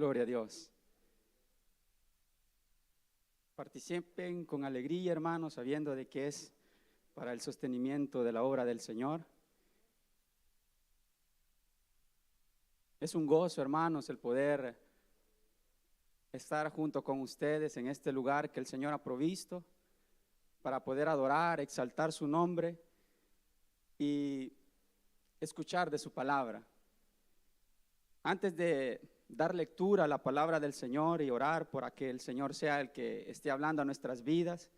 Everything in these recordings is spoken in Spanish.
Gloria a Dios. Participen con alegría, hermanos, sabiendo de que es para el sostenimiento de la obra del Señor. Es un gozo, hermanos, el poder estar junto con ustedes en este lugar que el Señor ha provisto para poder adorar, exaltar su nombre y escuchar de su palabra. Antes de dar lectura a la palabra del Señor y orar para que el Señor sea el que esté hablando a nuestras vidas,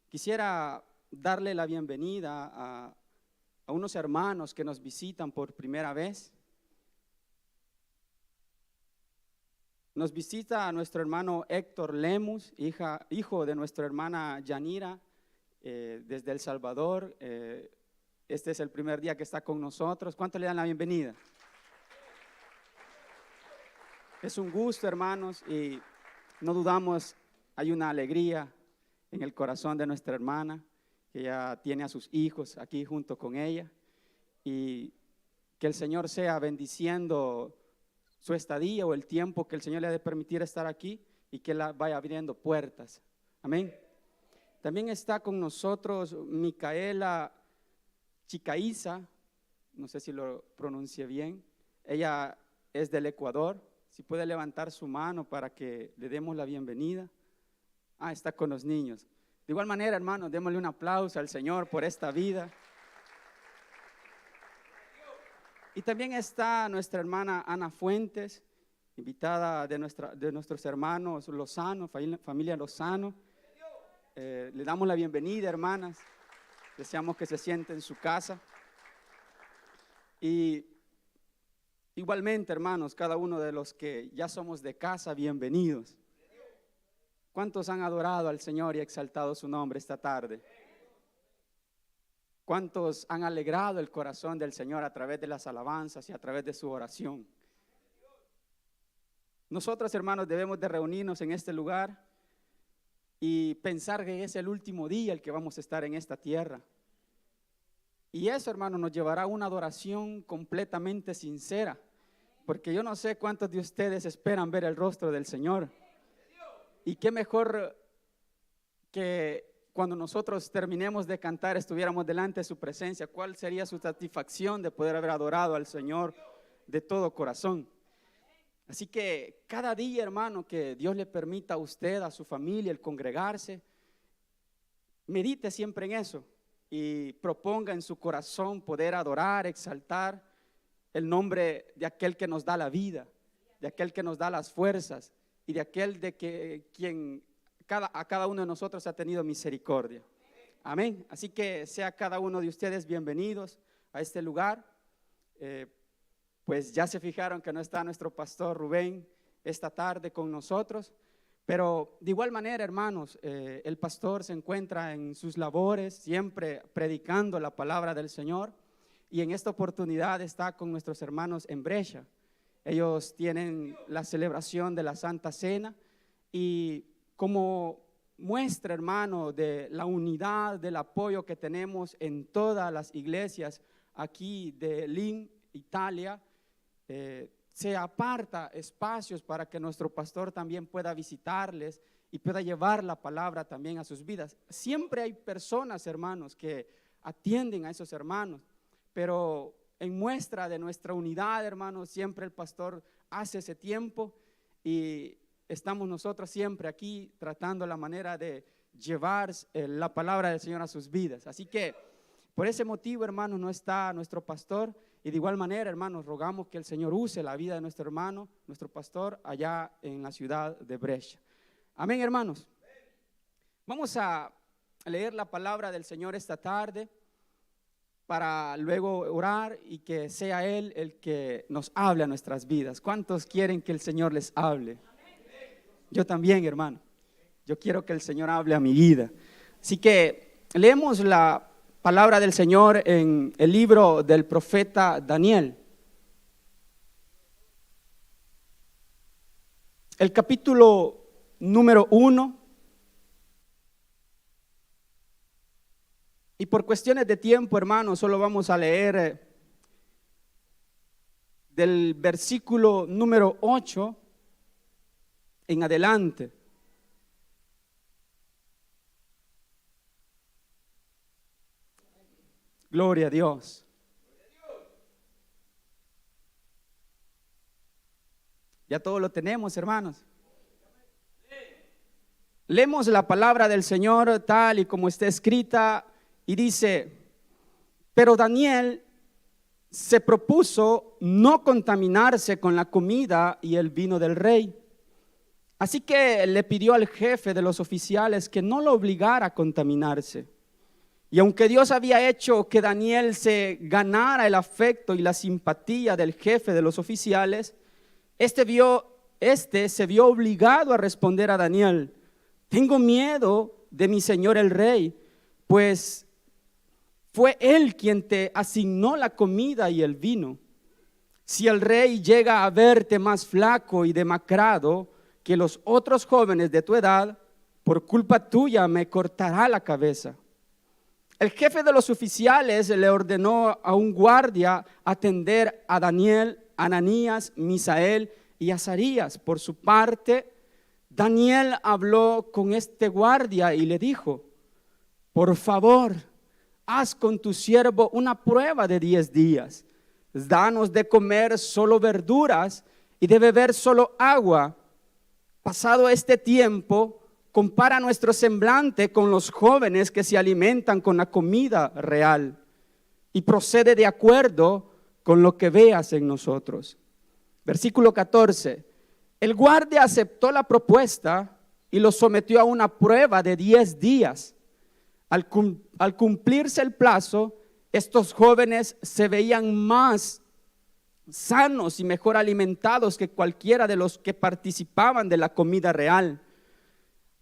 quisiera darle la bienvenida a unos hermanos que nos visitan por primera vez. Nos visita a nuestro hermano Héctor Lemus, hijo de nuestra hermana Yanira, desde El Salvador. Este es el primer día que está con nosotros. ¿Cuánto le dan la bienvenida? Es un gusto, hermanos, y no dudamos, hay una alegría en el corazón de nuestra hermana, que ya tiene a sus hijos aquí junto con ella, y que el Señor sea bendiciendo su estadía o el tiempo que el Señor le ha de permitir estar aquí y que la vaya abriendo puertas. Amén. También está con nosotros Micaela Chicaiza, no sé si lo pronuncie bien, ella es del Ecuador. Si puede levantar su mano para que le demos la bienvenida. Está con los niños. De igual manera, hermanos, démosle un aplauso al Señor por esta vida. Y también está nuestra hermana Ana Fuentes, invitada de nuestros hermanos Lozano, familia Lozano. Le damos la bienvenida, hermanas. Deseamos que se siente en su casa. Y igualmente, hermanos, cada uno de los que ya somos de casa, bienvenidos. ¿Cuántos han adorado al Señor y exaltado su nombre esta tarde? ¿Cuántos han alegrado el corazón del Señor a través de las alabanzas y a través de su oración? Nosotros, hermanos, debemos de reunirnos en este lugar y pensar que es el último día el que vamos a estar en esta tierra. Y eso, hermanos, nos llevará a una adoración completamente sincera, porque yo no sé cuántos de ustedes esperan ver el rostro del Señor. Y qué mejor que cuando nosotros terminemos de cantar estuviéramos delante de su presencia. ¿Cuál sería su satisfacción de poder haber adorado al Señor de todo corazón? Así que cada día, hermano, que Dios le permita a usted, a su familia, el congregarse, medite siempre en eso y proponga en su corazón poder adorar, exaltar el nombre de aquel que nos da la vida, de aquel que nos da las fuerzas y de aquel de quien a cada uno de nosotros ha tenido misericordia. Amén. Así que sea cada uno de ustedes bienvenidos a este lugar. Pues ya se fijaron que no está nuestro pastor Rubén esta tarde con nosotros, pero de igual manera, hermanos, el pastor se encuentra en sus labores, siempre predicando la palabra del Señor, y en esta oportunidad está con nuestros hermanos en Brescia. Ellos tienen la celebración de la Santa Cena y como muestra, hermano, de la unidad, del apoyo que tenemos en todas las iglesias aquí de Lynn, Italia, se aparta espacios para que nuestro pastor también pueda visitarles y pueda llevar la palabra también a sus vidas. Siempre hay personas, hermanos, que atienden a esos hermanos, pero en muestra de nuestra unidad, hermanos, siempre el pastor hace ese tiempo y estamos nosotros siempre aquí tratando la manera de llevar la palabra del Señor a sus vidas. Así que por ese motivo, hermanos, no está nuestro pastor y de igual manera, hermanos, rogamos que el Señor use la vida de nuestro hermano, nuestro pastor, allá en la ciudad de Brescia. Amén, hermanos. Vamos a leer la palabra del Señor esta tarde para luego orar y que sea Él el que nos hable a nuestras vidas. ¿Cuántos quieren que el Señor les hable? Yo también, hermano. Yo quiero que el Señor hable a mi vida. Así que leemos la palabra del Señor en el libro del profeta Daniel. El capítulo número 1. Y por cuestiones de tiempo, hermanos, solo vamos a leer del versículo número 8 en adelante. Gloria a Dios. Ya todo lo tenemos, hermanos. Leemos la palabra del Señor tal y como está escrita y dice: pero Daniel se propuso no contaminarse con la comida y el vino del rey. Así que le pidió al jefe de los oficiales que no lo obligara a contaminarse. Y aunque Dios había hecho que Daniel se ganara el afecto y la simpatía del jefe de los oficiales, este se vio obligado a responder a Daniel: tengo miedo de mi señor el rey, pues fue él quien te asignó la comida y el vino. Si el rey llega a verte más flaco y demacrado que los otros jóvenes de tu edad, por culpa tuya me cortará la cabeza. El jefe de los oficiales le ordenó a un guardia atender a Daniel, Ananías, Misael y Azarías. Por su parte, Daniel habló con este guardia y le dijo: por favor, haz con tu siervo una prueba de 10 días. Danos de comer solo verduras y de beber solo agua. Pasado este tiempo, compara nuestro semblante con los jóvenes que se alimentan con la comida real y procede de acuerdo con lo que veas en nosotros. Versículo 14. El guardia aceptó la propuesta y lo sometió a una prueba de 10 días. Al cumplirse el plazo, estos jóvenes se veían más sanos y mejor alimentados que cualquiera de los que participaban de la comida real.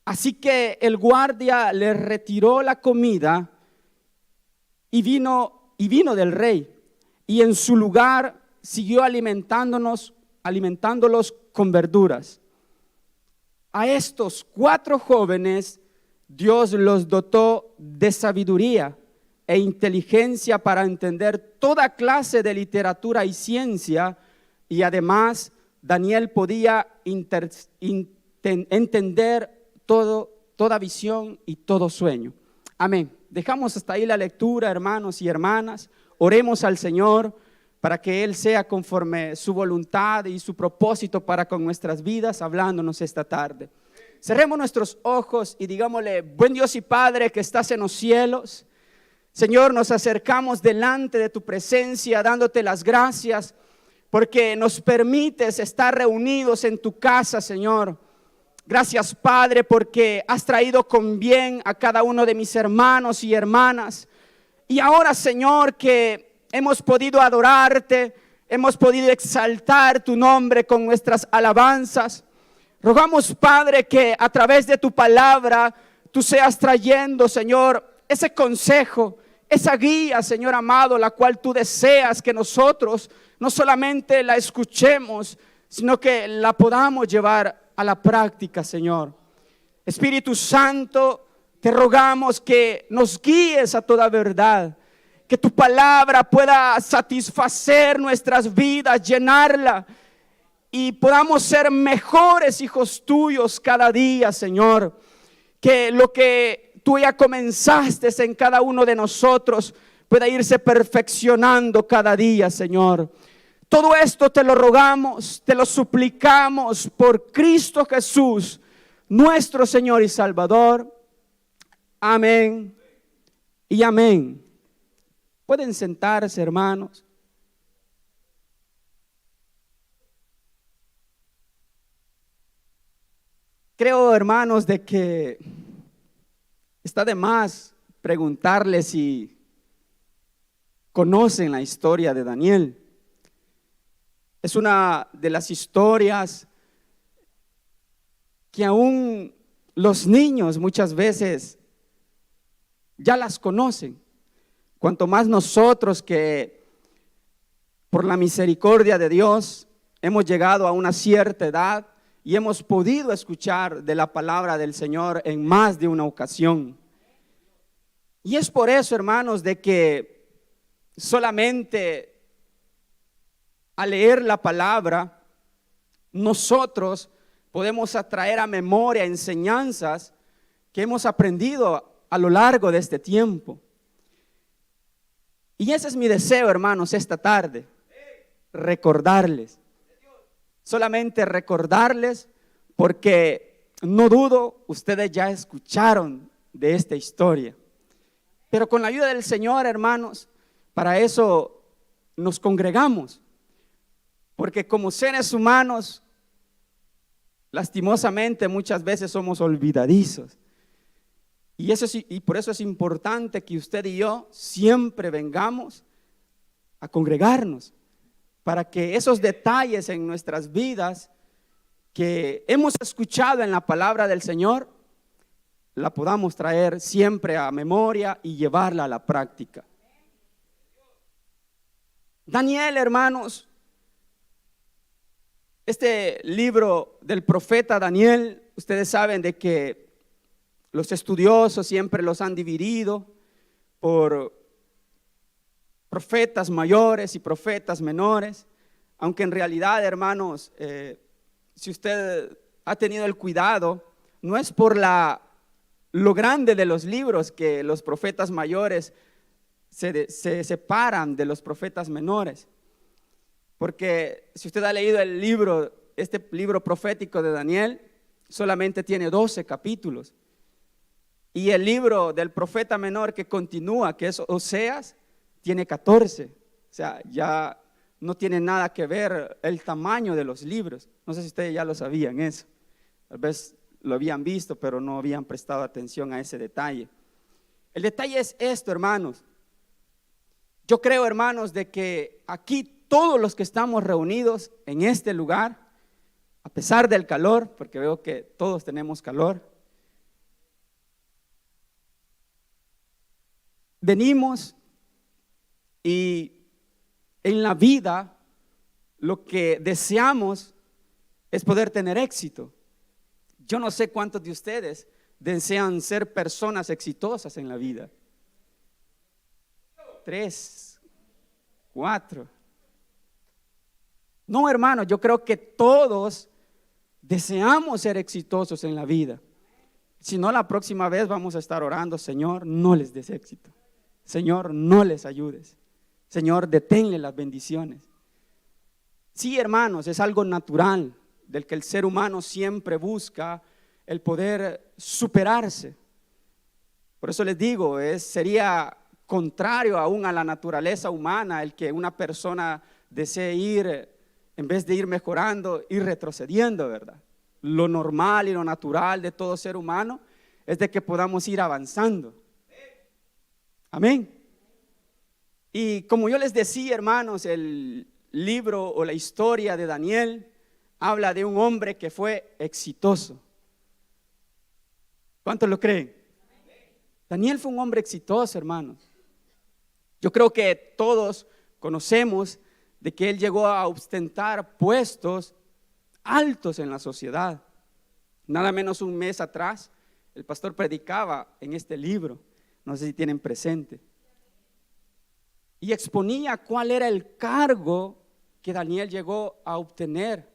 Así que el guardia les retiró la comida y vino del rey, y en su lugar siguió alimentándolos con verduras. A estos 4 jóvenes Dios los dotó de sabiduría e inteligencia para entender toda clase de literatura y ciencia, y además Daniel podía entender toda visión y todo sueño. Amén. Dejamos hasta ahí la lectura, hermanos y hermanas. Oremos al Señor para que Él sea conforme su voluntad y su propósito para con nuestras vidas, hablándonos esta tarde. Cerremos nuestros ojos y digámosle: buen Dios y Padre que estás en los cielos, Señor, nos acercamos delante de tu presencia dándote las gracias porque nos permites estar reunidos en tu casa, Señor. Gracias, Padre, porque has traído con bien a cada uno de mis hermanos y hermanas. Y ahora, Señor, que hemos podido adorarte, hemos podido exaltar tu nombre con nuestras alabanzas, rogamos, Padre, que a través de tu palabra tú seas trayendo, Señor, ese consejo, esa guía, Señor amado, la cual tú deseas que nosotros no solamente la escuchemos, sino que la podamos llevar a la práctica, Señor. Espíritu Santo, te rogamos que nos guíes a toda verdad, que tu palabra pueda satisfacer nuestras vidas, llenarla, y podamos ser mejores hijos tuyos cada día, Señor. Que lo que tú ya comenzaste en cada uno de nosotros pueda irse perfeccionando cada día, Señor. Todo esto te lo rogamos, te lo suplicamos por Cristo Jesús, nuestro Señor y Salvador. Amén y amén. Pueden sentarse, hermanos. Creo, hermanos, de que está de más preguntarles si conocen la historia de Daniel. Es una de las historias que aún los niños muchas veces ya las conocen. Cuanto más nosotros que por la misericordia de Dios hemos llegado a una cierta edad y hemos podido escuchar de la palabra del Señor en más de una ocasión. Y es por eso, hermanos, de que solamente al leer la palabra nosotros podemos atraer a memoria enseñanzas que hemos aprendido a lo largo de este tiempo. Y ese es mi deseo, hermanos, esta tarde, recordarles, solamente recordarles, porque no dudo, ustedes ya escucharon de esta historia, pero con la ayuda del Señor, hermanos, para eso nos congregamos, porque como seres humanos, lastimosamente muchas veces somos olvidadizos. Y por eso es importante que usted y yo siempre vengamos a congregarnos, para que esos detalles en nuestras vidas que hemos escuchado en la palabra del Señor, la podamos traer siempre a memoria y llevarla a la práctica. Daniel, hermanos, este libro del profeta Daniel, ustedes saben de que los estudiosos siempre los han dividido por profetas mayores y profetas menores, aunque en realidad, hermanos, si usted ha tenido el cuidado, no es por lo grande de los libros que los profetas mayores se separan de los profetas menores, porque si usted ha leído este libro profético de Daniel, solamente tiene 12 capítulos. Y el libro del profeta menor que continúa, que es Oseas, tiene 14. O sea, ya no tiene nada que ver el tamaño de los libros. No sé si ustedes ya lo sabían eso. Tal vez lo habían visto, pero no habían prestado atención a ese detalle. El detalle es esto, hermanos. Yo creo, hermanos, de que aquí todos los que estamos reunidos en este lugar, a pesar del calor, porque veo que todos tenemos calor, venimos y en la vida lo que deseamos es poder tener éxito. Yo no sé cuántos de ustedes desean ser personas exitosas en la vida. 3, 4. No, hermano, yo creo que todos deseamos ser exitosos en la vida. Si no, la próxima vez vamos a estar orando: Señor, no les des éxito. Señor, no les ayudes. Señor, deténle las bendiciones. Sí, hermanos, es algo natural del que el ser humano siempre busca el poder superarse. Por eso les digo, sería contrario aún a la naturaleza humana el que una persona desee ir, en vez de ir mejorando, ir retrocediendo, ¿verdad? Lo normal y lo natural de todo ser humano es de que podamos ir avanzando. Amén. Y como yo les decía, hermanos, el libro o la historia de Daniel habla de un hombre que fue exitoso. ¿Cuántos lo creen? Daniel fue un hombre exitoso, hermanos. Yo creo que todos conocemos de que él llegó a ostentar puestos altos en la sociedad. Nada menos un mes atrás, el pastor predicaba en este libro, no sé si tienen presente, y exponía cuál era el cargo que Daniel llegó a obtener.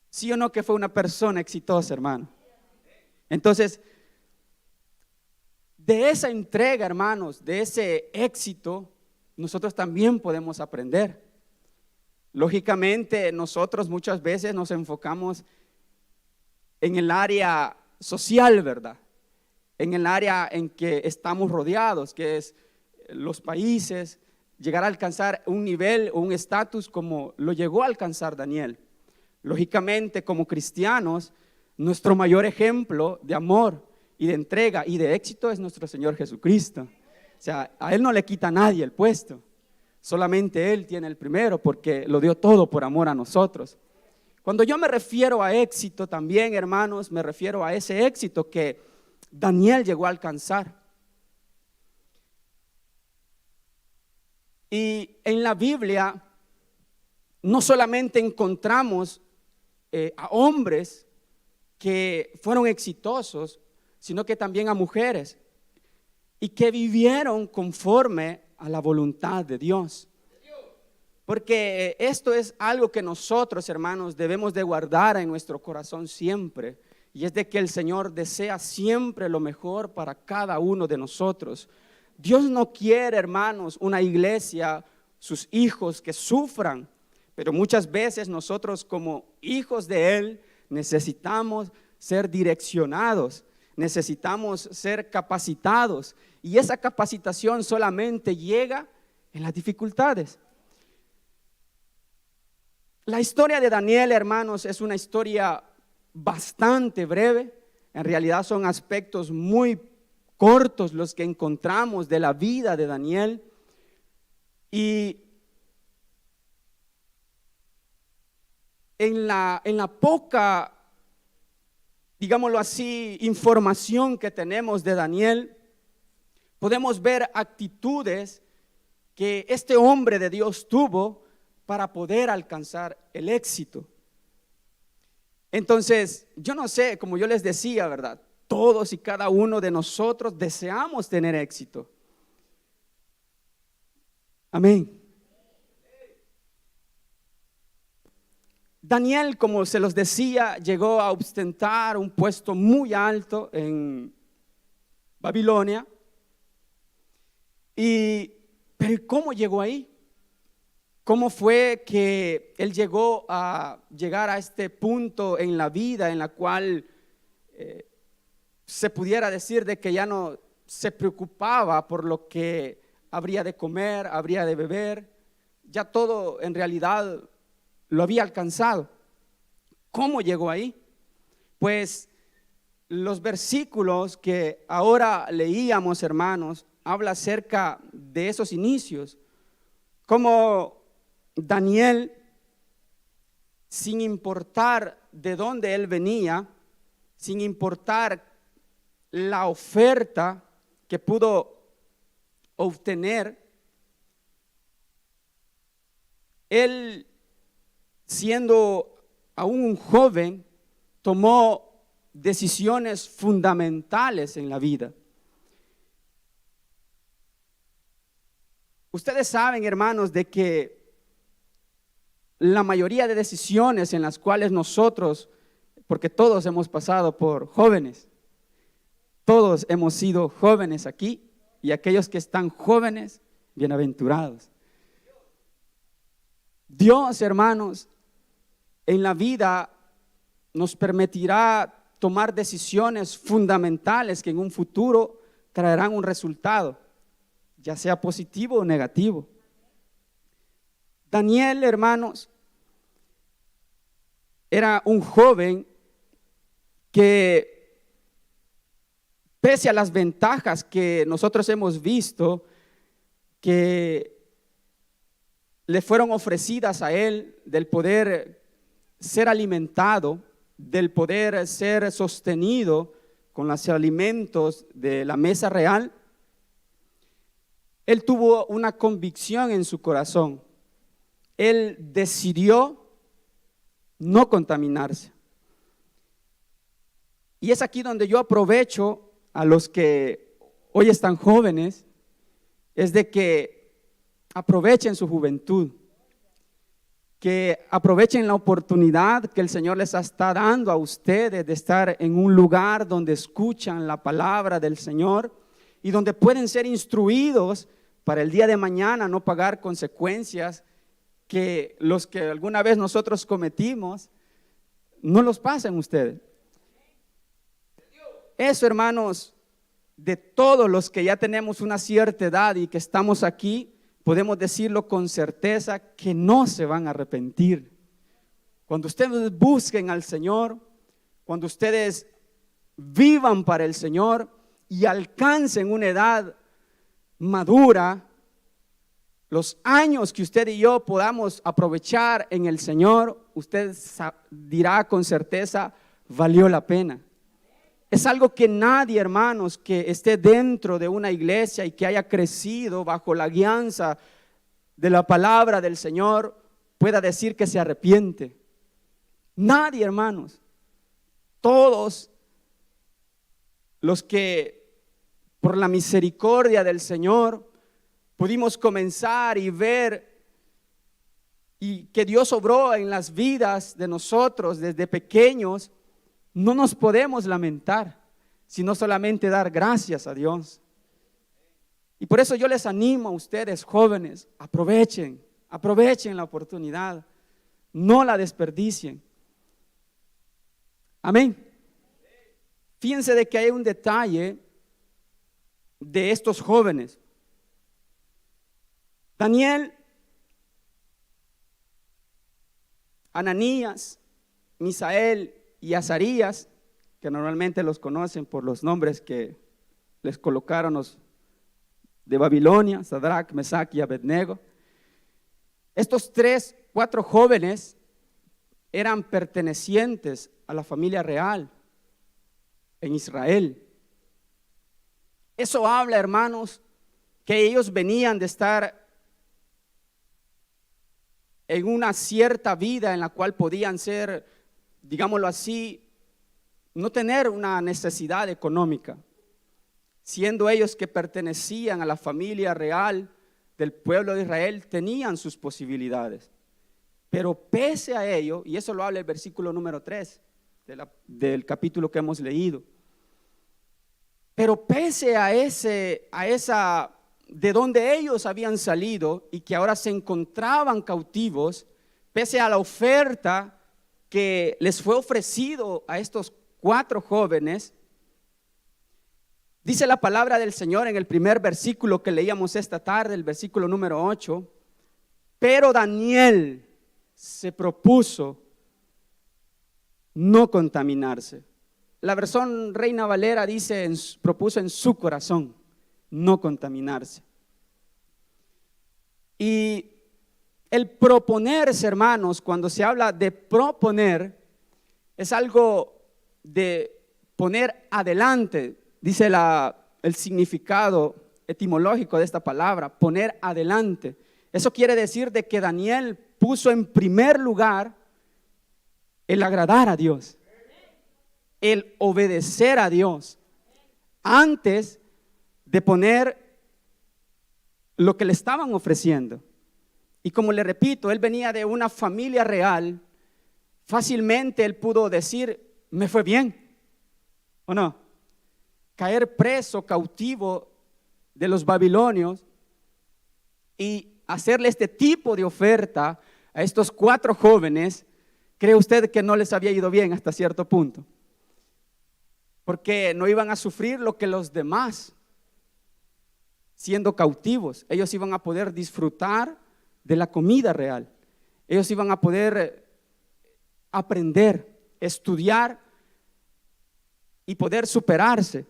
¿Sí o no que fue una persona exitosa, hermano? Entonces, de esa entrega, hermanos, de ese éxito, nosotros también podemos aprender. Lógicamente, nosotros muchas veces nos enfocamos en el área social, ¿verdad? En el área en que estamos rodeados, que es los países, llegar a alcanzar un nivel o un estatus como lo llegó a alcanzar Daniel. Lógicamente, como cristianos, nuestro mayor ejemplo de amor y de entrega y de éxito es nuestro Señor Jesucristo. O sea, a Él no le quita a nadie el puesto, solamente Él tiene el primero porque lo dio todo por amor a nosotros. Cuando yo me refiero a éxito también, hermanos, me refiero a ese éxito que Daniel llegó a alcanzar. Y en la Biblia no solamente encontramos a hombres que fueron exitosos, sino que también a mujeres y que vivieron conforme a la voluntad de Dios. Porque esto es algo que nosotros, hermanos, debemos de guardar en nuestro corazón siempre. Y es de que el Señor desea siempre lo mejor para cada uno de nosotros. Dios no quiere, hermanos, una iglesia, sus hijos que sufran. Pero muchas veces nosotros como hijos de Él necesitamos ser direccionados, necesitamos ser capacitados. Y esa capacitación solamente llega en las dificultades. La historia de Daniel, hermanos, es una historia bastante breve. En realidad son aspectos muy cortos los que encontramos de la vida de Daniel. Y en la poca, digámoslo así, información que tenemos de Daniel, podemos ver actitudes que este hombre de Dios tuvo para poder alcanzar el éxito. Entonces, yo no sé, como yo les decía, ¿verdad? Todos y cada uno de nosotros deseamos tener éxito. Amén. Daniel, como se los decía, llegó a ostentar un puesto muy alto en Babilonia. Pero ¿cómo llegó ahí? ¿Cómo fue que él llegó a llegar a este punto en la vida en la cual se pudiera decir de que ya no se preocupaba por lo que habría de comer, habría de beber? Ya todo en realidad lo había alcanzado. ¿Cómo llegó ahí? Pues los versículos que ahora leíamos, hermanos, habla acerca de esos inicios. Como Daniel, sin importar de dónde él venía, sin importar la oferta que pudo obtener, él, siendo aún un joven, tomó decisiones fundamentales en la vida. Ustedes saben, hermanos, de que la mayoría de decisiones en las cuales nosotros, porque todos hemos pasado por jóvenes, todos hemos sido jóvenes aquí, y aquellos que están jóvenes, bienaventurados. Dios, hermanos, en la vida nos permitirá tomar decisiones fundamentales que en un futuro traerán un resultado, ya sea positivo o negativo. Daniel, hermanos, era un joven que, pese a las ventajas que nosotros hemos visto que le fueron ofrecidas a él, del poder ser alimentado, del poder ser sostenido con los alimentos de la mesa real, él tuvo una convicción en su corazón. Él decidió no contaminarse. Y es aquí donde yo aprovecho a los que hoy están jóvenes, es de que aprovechen su juventud, que aprovechen la oportunidad que el Señor les está dando a ustedes de estar en un lugar donde escuchan la palabra del Señor y donde pueden ser instruidos para el día de mañana no pagar consecuencias que los que alguna vez nosotros cometimos, no los pasen ustedes. Eso, hermanos, de todos los que ya tenemos una cierta edad y que estamos aquí, podemos decirlo con certeza que no se van a arrepentir. Cuando ustedes busquen al Señor, cuando ustedes vivan para el Señor y alcancen una edad madura, los años que usted y yo podamos aprovechar en el Señor, usted dirá con certeza, valió la pena. Es algo que nadie, hermanos, que esté dentro de una iglesia y que haya crecido bajo la guianza de la palabra del Señor pueda decir que se arrepiente. Nadie, hermanos. Todos los que por la misericordia del Señor pudimos comenzar y ver y que Dios obró en las vidas de nosotros desde pequeños, no nos podemos lamentar, sino solamente dar gracias a Dios. Y por eso yo les animo a ustedes, jóvenes, aprovechen la oportunidad, no la desperdicien. Amén. Fíjense de que hay un detalle de estos jóvenes. Daniel, Ananías, Misael y Azarías, que normalmente los conocen por los nombres que les colocaron los de Babilonia, Sadrach, Mesach y Abednego. Estos 4 jóvenes eran pertenecientes a la familia real en Israel. Eso habla, hermanos, que ellos venían de estar en una cierta vida en la cual podían ser, digámoslo así, no tener una necesidad económica, siendo ellos que pertenecían a la familia real del pueblo de Israel, tenían sus posibilidades. Pero pese a ello, y eso lo habla el versículo número 3 del capítulo que hemos leído, pero pese a esa de donde ellos habían salido y que ahora se encontraban cautivos, pese a la oferta que les fue ofrecido a estos 4 jóvenes, dice la palabra del Señor en el primer versículo que leíamos esta tarde, el versículo número 8, pero Daniel se propuso no contaminarse. La versión Reina Valera dice, propuso en su corazón no contaminarse. Y el proponerse, hermanos, cuando se habla de proponer, es algo de poner adelante, dice el significado etimológico de esta palabra, poner adelante. Eso quiere decir de que Daniel puso en primer lugar el agradar a Dios, el obedecer a Dios, antes de poner lo que le estaban ofreciendo. Y como le repito, él venía de una familia real, fácilmente él pudo decir, me fue bien, ¿o no? Caer preso, cautivo de los babilonios y hacerle este tipo de oferta a estos 4 jóvenes, ¿cree usted que no les había ido bien hasta cierto punto? Porque no iban a sufrir lo que los demás, siendo cautivos, ellos iban a poder disfrutar de la comida real. Ellos iban a poder aprender, estudiar y poder superarse.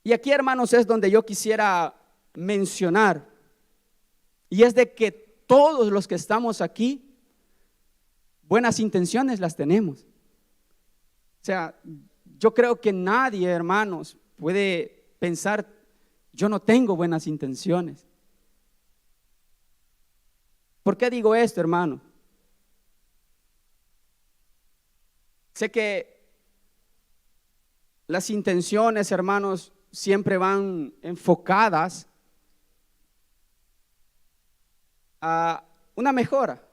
Y aquí, hermanos, es donde yo quisiera mencionar, y es de que todos los que estamos aquí, buenas intenciones las tenemos. O sea, yo creo que nadie, hermanos, puede pensar, yo no tengo buenas intenciones. ¿Por qué digo esto, hermano? Sé que las intenciones, hermanos, siempre van enfocadas a una mejora,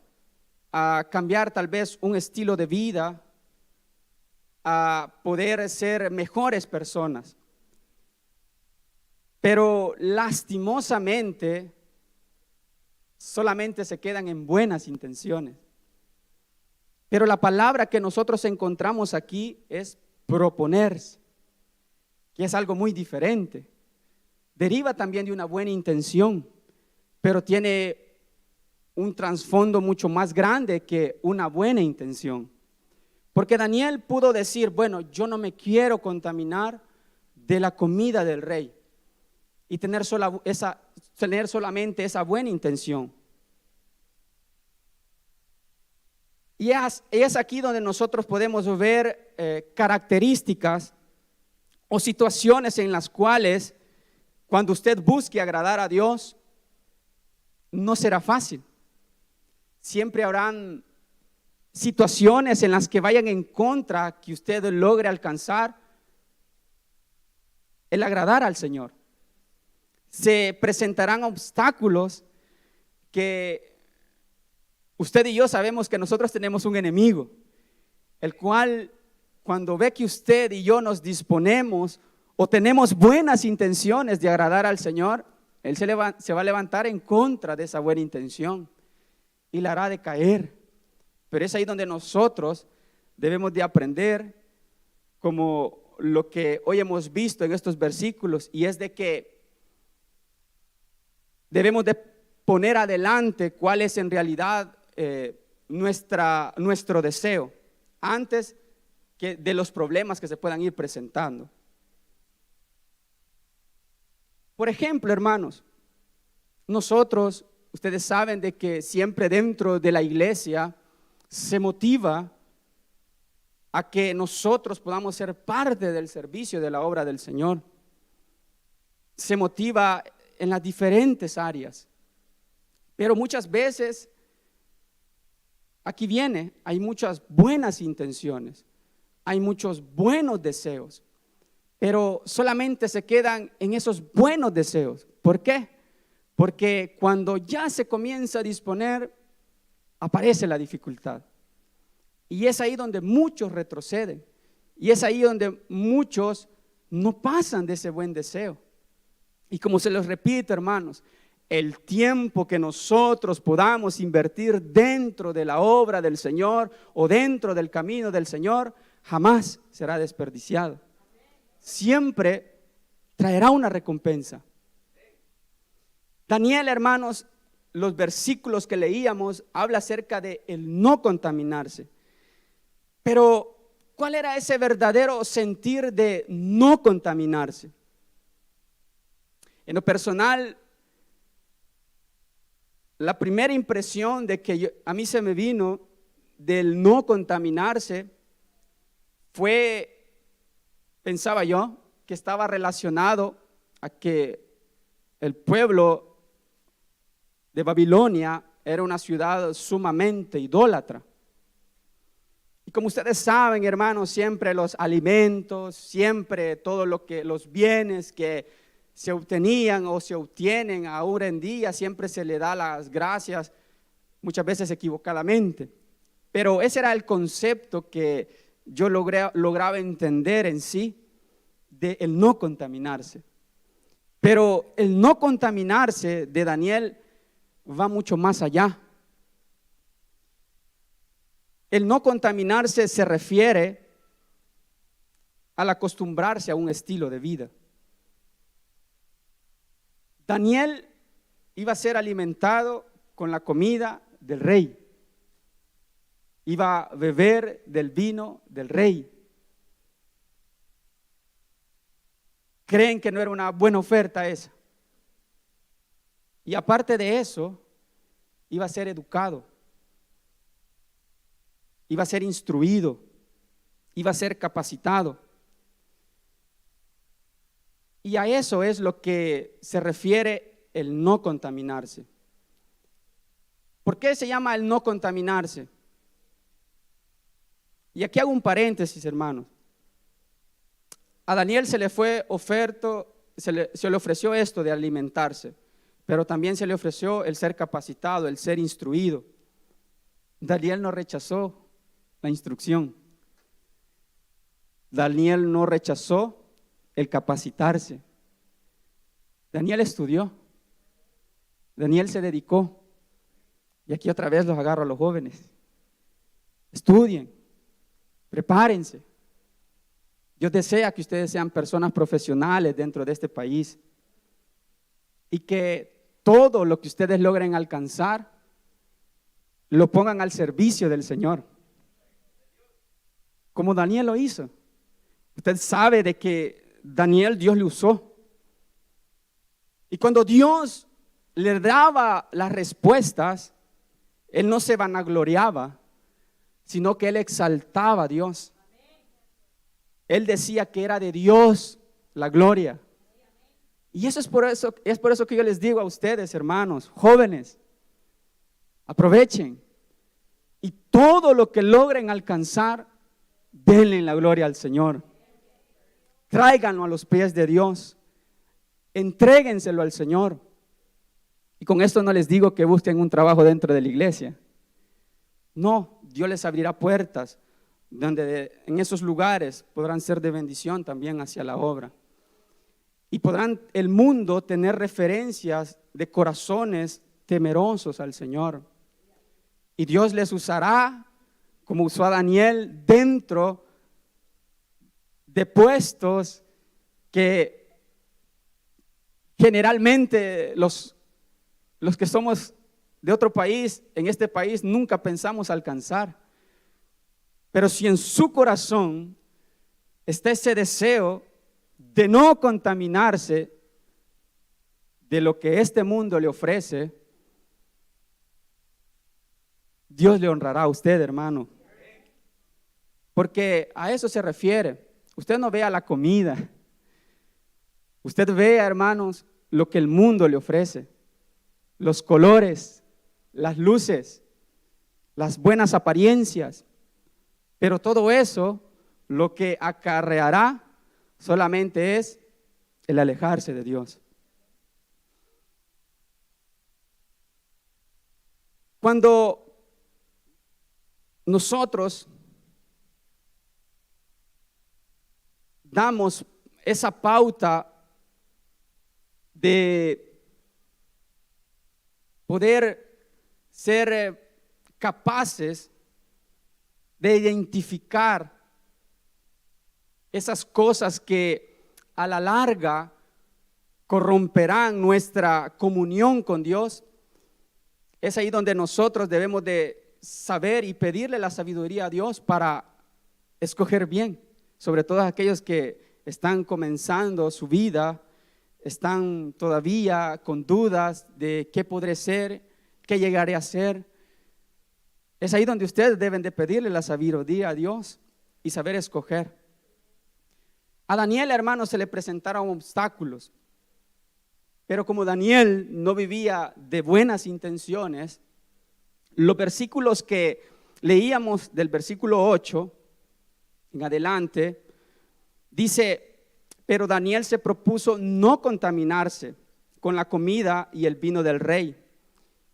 a cambiar tal vez un estilo de vida, a poder ser mejores personas. Pero lastimosamente solamente se quedan en buenas intenciones. Pero la palabra que nosotros encontramos aquí es proponerse, que es algo muy diferente. Deriva también de una buena intención, pero tiene un trasfondo mucho más grande que una buena intención. Porque Daniel pudo decir, bueno, yo no me quiero contaminar de la comida del rey y tener solamente esa buena intención. Y es aquí donde nosotros podemos ver características o situaciones en las cuales cuando usted busque agradar a Dios, no será fácil. Siempre habrán situaciones en las que vayan en contra que usted logre alcanzar el agradar al Señor. Se presentarán obstáculos que usted y yo sabemos que nosotros tenemos un enemigo, el cual cuando ve que usted y yo nos disponemos o tenemos buenas intenciones de agradar al Señor, Él se va a levantar en contra de esa buena intención y la hará decaer. Pero es ahí donde nosotros debemos de aprender, como lo que hoy hemos visto en estos versículos, y es de que debemos de poner adelante cuál es en realidad nuestro deseo antes que de los problemas que se puedan ir presentando. Por ejemplo, hermanos, nosotros, ustedes saben de que siempre dentro de la iglesia se motiva a que nosotros podamos ser parte del servicio de la obra del Señor. Se motiva en las diferentes áreas, pero muchas veces aquí hay muchas buenas intenciones, hay muchos buenos deseos, pero solamente se quedan en esos buenos deseos. ¿Por qué? Porque cuando ya se comienza a disponer, aparece la dificultad. Y es ahí donde muchos retroceden. Y es ahí donde muchos no pasan de ese buen deseo. Y como se los repito, hermanos, el tiempo que nosotros podamos invertir dentro de la obra del Señor o dentro del camino del Señor, jamás será desperdiciado. Siempre traerá una recompensa. Daniel, hermanos, los versículos que leíamos habla acerca de el no contaminarse. Pero, ¿cuál era ese verdadero sentir de no contaminarse? En lo personal, la primera impresión de que a mí se me vino del no contaminarse fue, pensaba yo, que estaba relacionado a que el pueblo de Babilonia era una ciudad sumamente idólatra. Y como ustedes saben, hermanos, siempre los alimentos, siempre todo los bienes que se obtenían o se obtienen ahora en día, siempre se le da las gracias, muchas veces equivocadamente. Pero ese era el concepto que yo lograba entender en sí, de el no contaminarse. Pero el no contaminarse de Daniel va mucho más allá. El no contaminarse se refiere al acostumbrarse a un estilo de vida. Daniel iba a ser alimentado con la comida del rey, iba a beber del vino del rey. ¿Creen que no era una buena oferta esa? Y aparte de eso, iba a ser educado, iba a ser instruido, iba a ser capacitado. Y a eso es lo que se refiere el no contaminarse. ¿Por qué se llama el no contaminarse? Y aquí hago un paréntesis, hermanos. A Daniel se le fue se le ofreció esto de alimentarse, pero también se le ofreció el ser capacitado, el ser instruido. Daniel no rechazó la instrucción. Daniel no rechazó el capacitarse. Daniel estudió. Daniel se dedicó. Y aquí otra vez los agarro a los jóvenes. Estudien, prepárense. Dios desea que ustedes sean personas profesionales dentro de este país y que todo lo que ustedes logren alcanzar lo pongan al servicio del Señor, como Daniel lo hizo. Usted sabe de que Daniel, Dios le usó, y cuando Dios le daba las respuestas, él no se vanagloriaba, sino que él exaltaba a Dios. Él decía que era de Dios la gloria. Y es por eso que yo les digo a ustedes, hermanos, jóvenes, aprovechen y todo lo que logren alcanzar, denle la gloria al Señor. Tráiganlo a los pies de Dios. Entréguenselo al Señor. Y con esto no les digo que busquen un trabajo dentro de la iglesia. No, Dios les abrirá puertas donde en esos lugares podrán ser de bendición también hacia la obra. Y podrán el mundo tener referencias de corazones temerosos al Señor. Y Dios les usará, como usó a Daniel, dentro de puestos que generalmente los que somos de otro país, en este país nunca pensamos alcanzar. Pero si en su corazón está ese deseo de no contaminarse de lo que este mundo le ofrece, Dios le honrará a usted, hermano. Porque a eso se refiere. Usted no vea la comida. Usted vea, hermanos, lo que el mundo le ofrece. Los colores, las luces, las buenas apariencias. Pero todo eso lo que acarreará solamente es el alejarse de Dios. Cuando nosotros damos esa pauta de poder ser capaces de identificar esas cosas que a la larga corromperán nuestra comunión con Dios, es ahí donde nosotros debemos de saber y pedirle la sabiduría a Dios para escoger bien, sobre todo aquellos que están comenzando su vida, están todavía con dudas de qué podré ser, qué llegaré a ser. Es ahí donde ustedes deben de pedirle la sabiduría a Dios y saber escoger. A Daniel, hermano, se le presentaron obstáculos, pero como Daniel no vivía de buenas intenciones, los versículos que leíamos del versículo 8 en adelante, dice: pero Daniel se propuso no contaminarse con la comida y el vino del rey,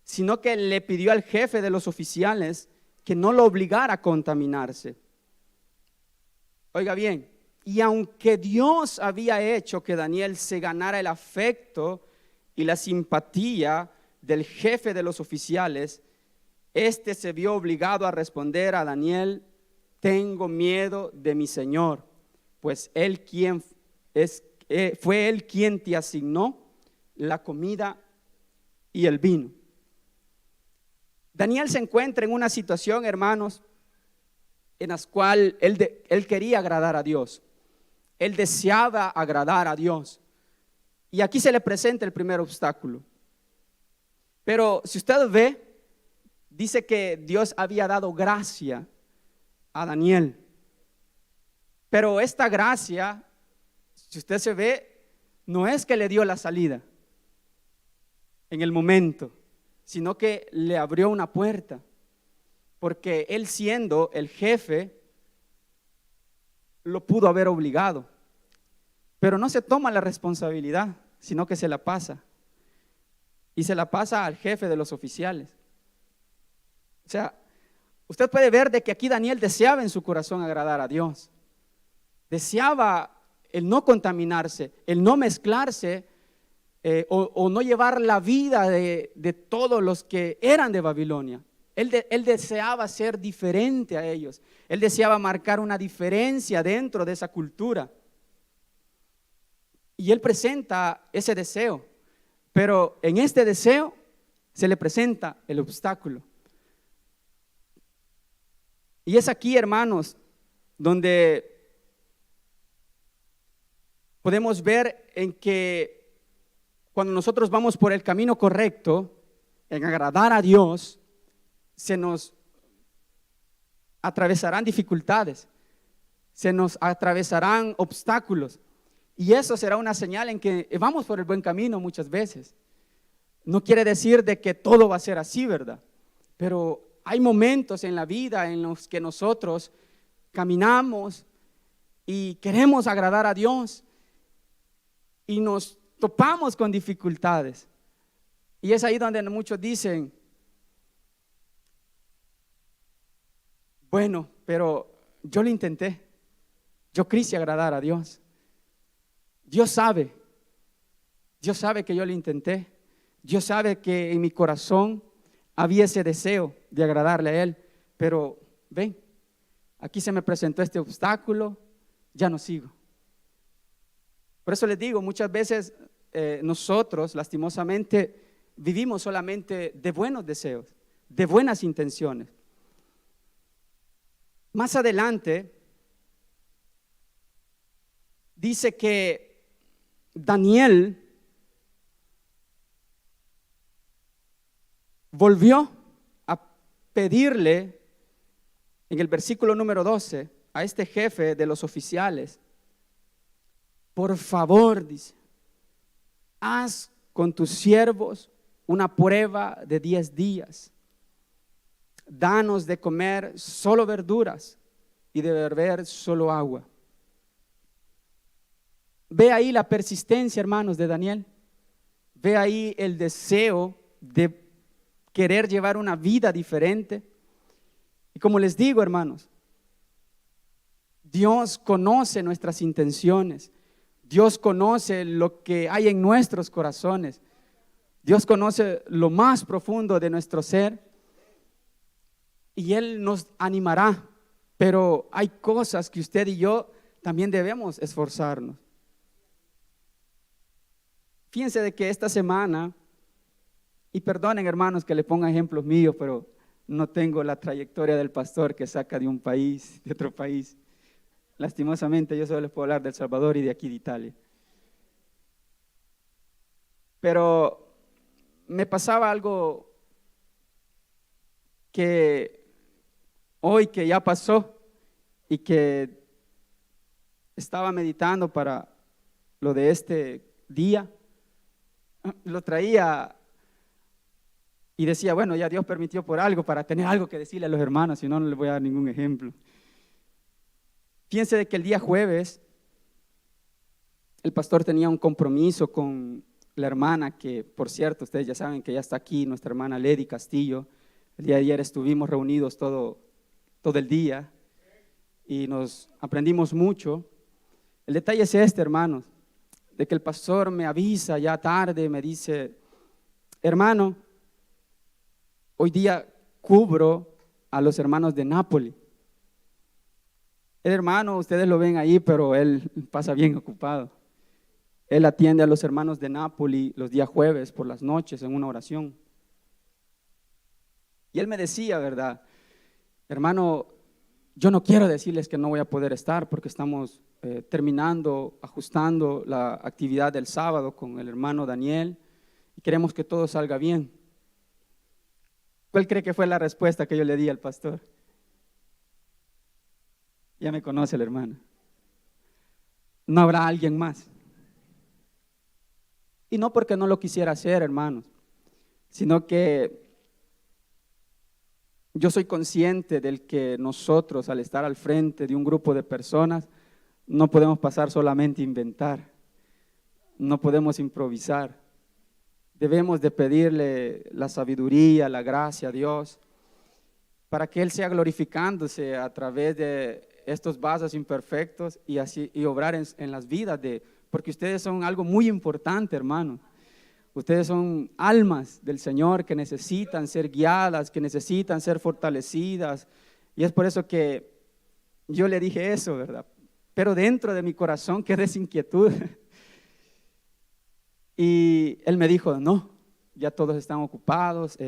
sino que le pidió al jefe de los oficiales que no lo obligara a contaminarse. Oiga bien, y aunque Dios había hecho que Daniel se ganara el afecto y la simpatía del jefe de los oficiales, este se vio obligado a responder a Daniel: tengo miedo de mi Señor, pues fue él quien te asignó la comida y el vino. Daniel se encuentra en una situación, hermanos, en la cual él quería agradar a Dios. Él deseaba agradar a Dios. Y aquí se le presenta el primer obstáculo. Pero si usted ve, dice que Dios había dado gracia a Daniel. Pero esta gracia, si usted se ve, no es que le dio la salida en el momento, sino que le abrió una puerta. Porque él, siendo el jefe, lo pudo haber obligado. Pero no se toma la responsabilidad, sino que se la pasa. Y se la pasa al jefe de los oficiales. O sea, usted puede ver de que aquí Daniel deseaba en su corazón agradar a Dios. Deseaba el no contaminarse, el no mezclarse o no llevar la vida de todos los que eran de Babilonia. Él deseaba ser diferente a ellos. Él deseaba marcar una diferencia dentro de esa cultura. Y él presenta ese deseo, pero en este deseo se le presenta el obstáculo. Y es aquí, hermanos, donde podemos ver en que cuando nosotros vamos por el camino correcto, en agradar a Dios, se nos atravesarán dificultades, se nos atravesarán obstáculos. Y eso será una señal en que vamos por el buen camino muchas veces. No quiere decir de que todo va a ser así, ¿verdad? Pero hay momentos en la vida en los que nosotros caminamos y queremos agradar a Dios y nos topamos con dificultades. Y es ahí donde muchos dicen, bueno, pero yo lo intenté, yo quise agradar a Dios. Dios sabe que yo lo intenté. Dios sabe que en mi corazón había ese deseo de agradarle a Él, pero ven, aquí se me presentó este obstáculo, ya no sigo. Por eso les digo, muchas veces nosotros lastimosamente vivimos solamente de buenos deseos, de buenas intenciones. Más adelante dice que Daniel volvió a pedirle en el versículo número 12 a este jefe de los oficiales, por favor, dice, haz con tus siervos una prueba de 10 días. Danos de comer solo verduras y de beber solo agua. Ve ahí la persistencia, hermanos, de Daniel. Ve ahí el deseo de querer llevar una vida diferente. Y como les digo, hermanos, Dios conoce nuestras intenciones. Dios conoce lo que hay en nuestros corazones. Dios conoce lo más profundo de nuestro ser. Y Él nos animará. Pero hay cosas que usted y yo también debemos esforzarnos. Fíjense de que esta semana, y perdonen hermanos que le ponga ejemplos míos, pero no tengo la trayectoria del pastor que saca de un país, de otro país. Lastimosamente yo solo les puedo hablar de El Salvador y de aquí de Italia. Pero me pasaba algo que hoy que ya pasó y que estaba meditando para lo de este día, lo traía y decía, bueno, ya Dios permitió por algo para tener algo que decirle a los hermanos, si no, no les voy a dar ningún ejemplo. Fíjense de que el día jueves el pastor tenía un compromiso con la hermana que, por cierto, ustedes ya saben que ya está aquí, nuestra hermana Lady Castillo. El día de ayer estuvimos reunidos todo el día y nos aprendimos mucho. El detalle es este, hermanos, de que el pastor me avisa ya tarde, me dice, hermano, hoy día cubro a los hermanos de Nápoles. El hermano, ustedes lo ven ahí, pero él pasa bien ocupado. Él atiende a los hermanos de Nápoles los días jueves por las noches en una oración. Y él me decía, ¿verdad? Hermano, yo no quiero decirles que no voy a poder estar porque estamos terminando, ajustando la actividad del sábado con el hermano Daniel y queremos que todo salga bien. ¿Cuál cree que fue la respuesta que yo le di al pastor? Ya me conoce el hermano. No habrá alguien más. Y no porque no lo quisiera hacer, hermanos, sino que yo soy consciente del que nosotros, al estar al frente de un grupo de personas, no podemos pasar solamente a inventar, no podemos improvisar. Debemos de pedirle la sabiduría, la gracia a Dios, para que Él sea glorificándose a través de estos vasos imperfectos y así y obrar en las vidas porque ustedes son algo muy importante, hermanos. Ustedes son almas del Señor que necesitan ser guiadas, que necesitan ser fortalecidas. Y es por eso que yo le dije eso, ¿verdad? Pero dentro de mi corazón quedé esa inquietud. Y él me dijo, no, ya todos están ocupados.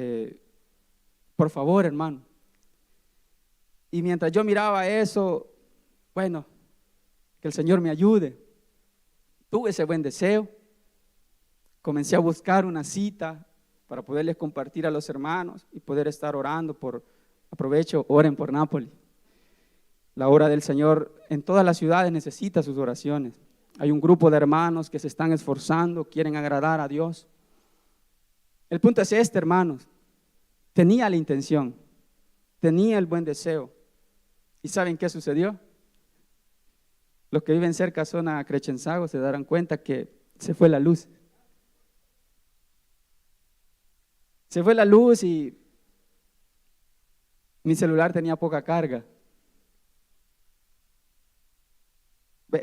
Por favor, hermano. Y mientras yo miraba eso, bueno, que el Señor me ayude. Tuve ese buen deseo. Comencé a buscar una cita para poderles compartir a los hermanos y poder estar orando aprovecho, oren por Nápoles. La obra del Señor en todas las ciudades necesita sus oraciones. Hay un grupo de hermanos que se están esforzando, quieren agradar a Dios. El punto es este, hermanos. Tenía la intención, tenía el buen deseo. ¿Y saben qué sucedió? Los que viven cerca de zona Crechenzago se darán cuenta que se fue la luz. Se fue la luz y mi celular tenía poca carga.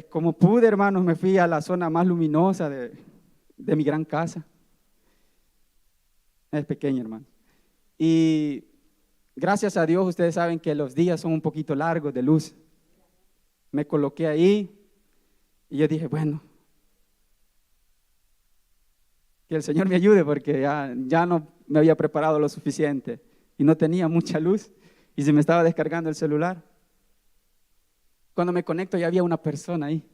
Como pude, hermanos, me fui a la zona más luminosa de mi gran casa. Es pequeña, hermano. Y gracias a Dios, ustedes saben que los días son un poquito largos de luz. Me coloqué ahí y yo dije, bueno, que el Señor me ayude porque ya no me había preparado lo suficiente y no tenía mucha luz y se me estaba descargando el celular. Cuando me conecto ya había una persona ahí.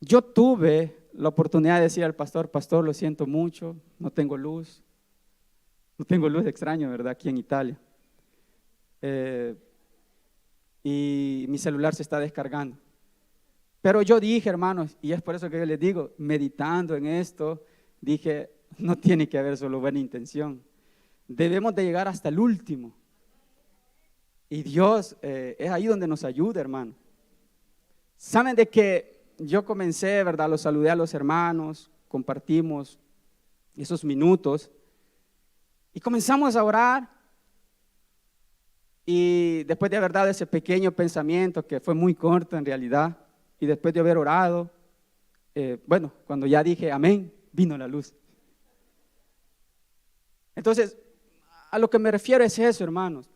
Yo tuve la oportunidad de decir al pastor, pastor, lo siento mucho, no tengo luz. No tengo luz, extraño, ¿verdad? Aquí en Italia. Y mi celular se está descargando. Pero yo dije, hermanos, y es por eso que yo les digo, meditando en esto, dije, no tiene que haber solo buena intención. Debemos de llegar hasta el último. Y Dios es ahí donde nos ayuda, hermano. Saben de que yo comencé, ¿verdad? Los saludé a los hermanos, compartimos esos minutos y comenzamos a orar. Y después de haber dado ese pequeño pensamiento que fue muy corto en realidad, y después de haber orado, bueno, cuando ya dije amén, vino la luz. Entonces, a lo que me refiero es eso, hermanos.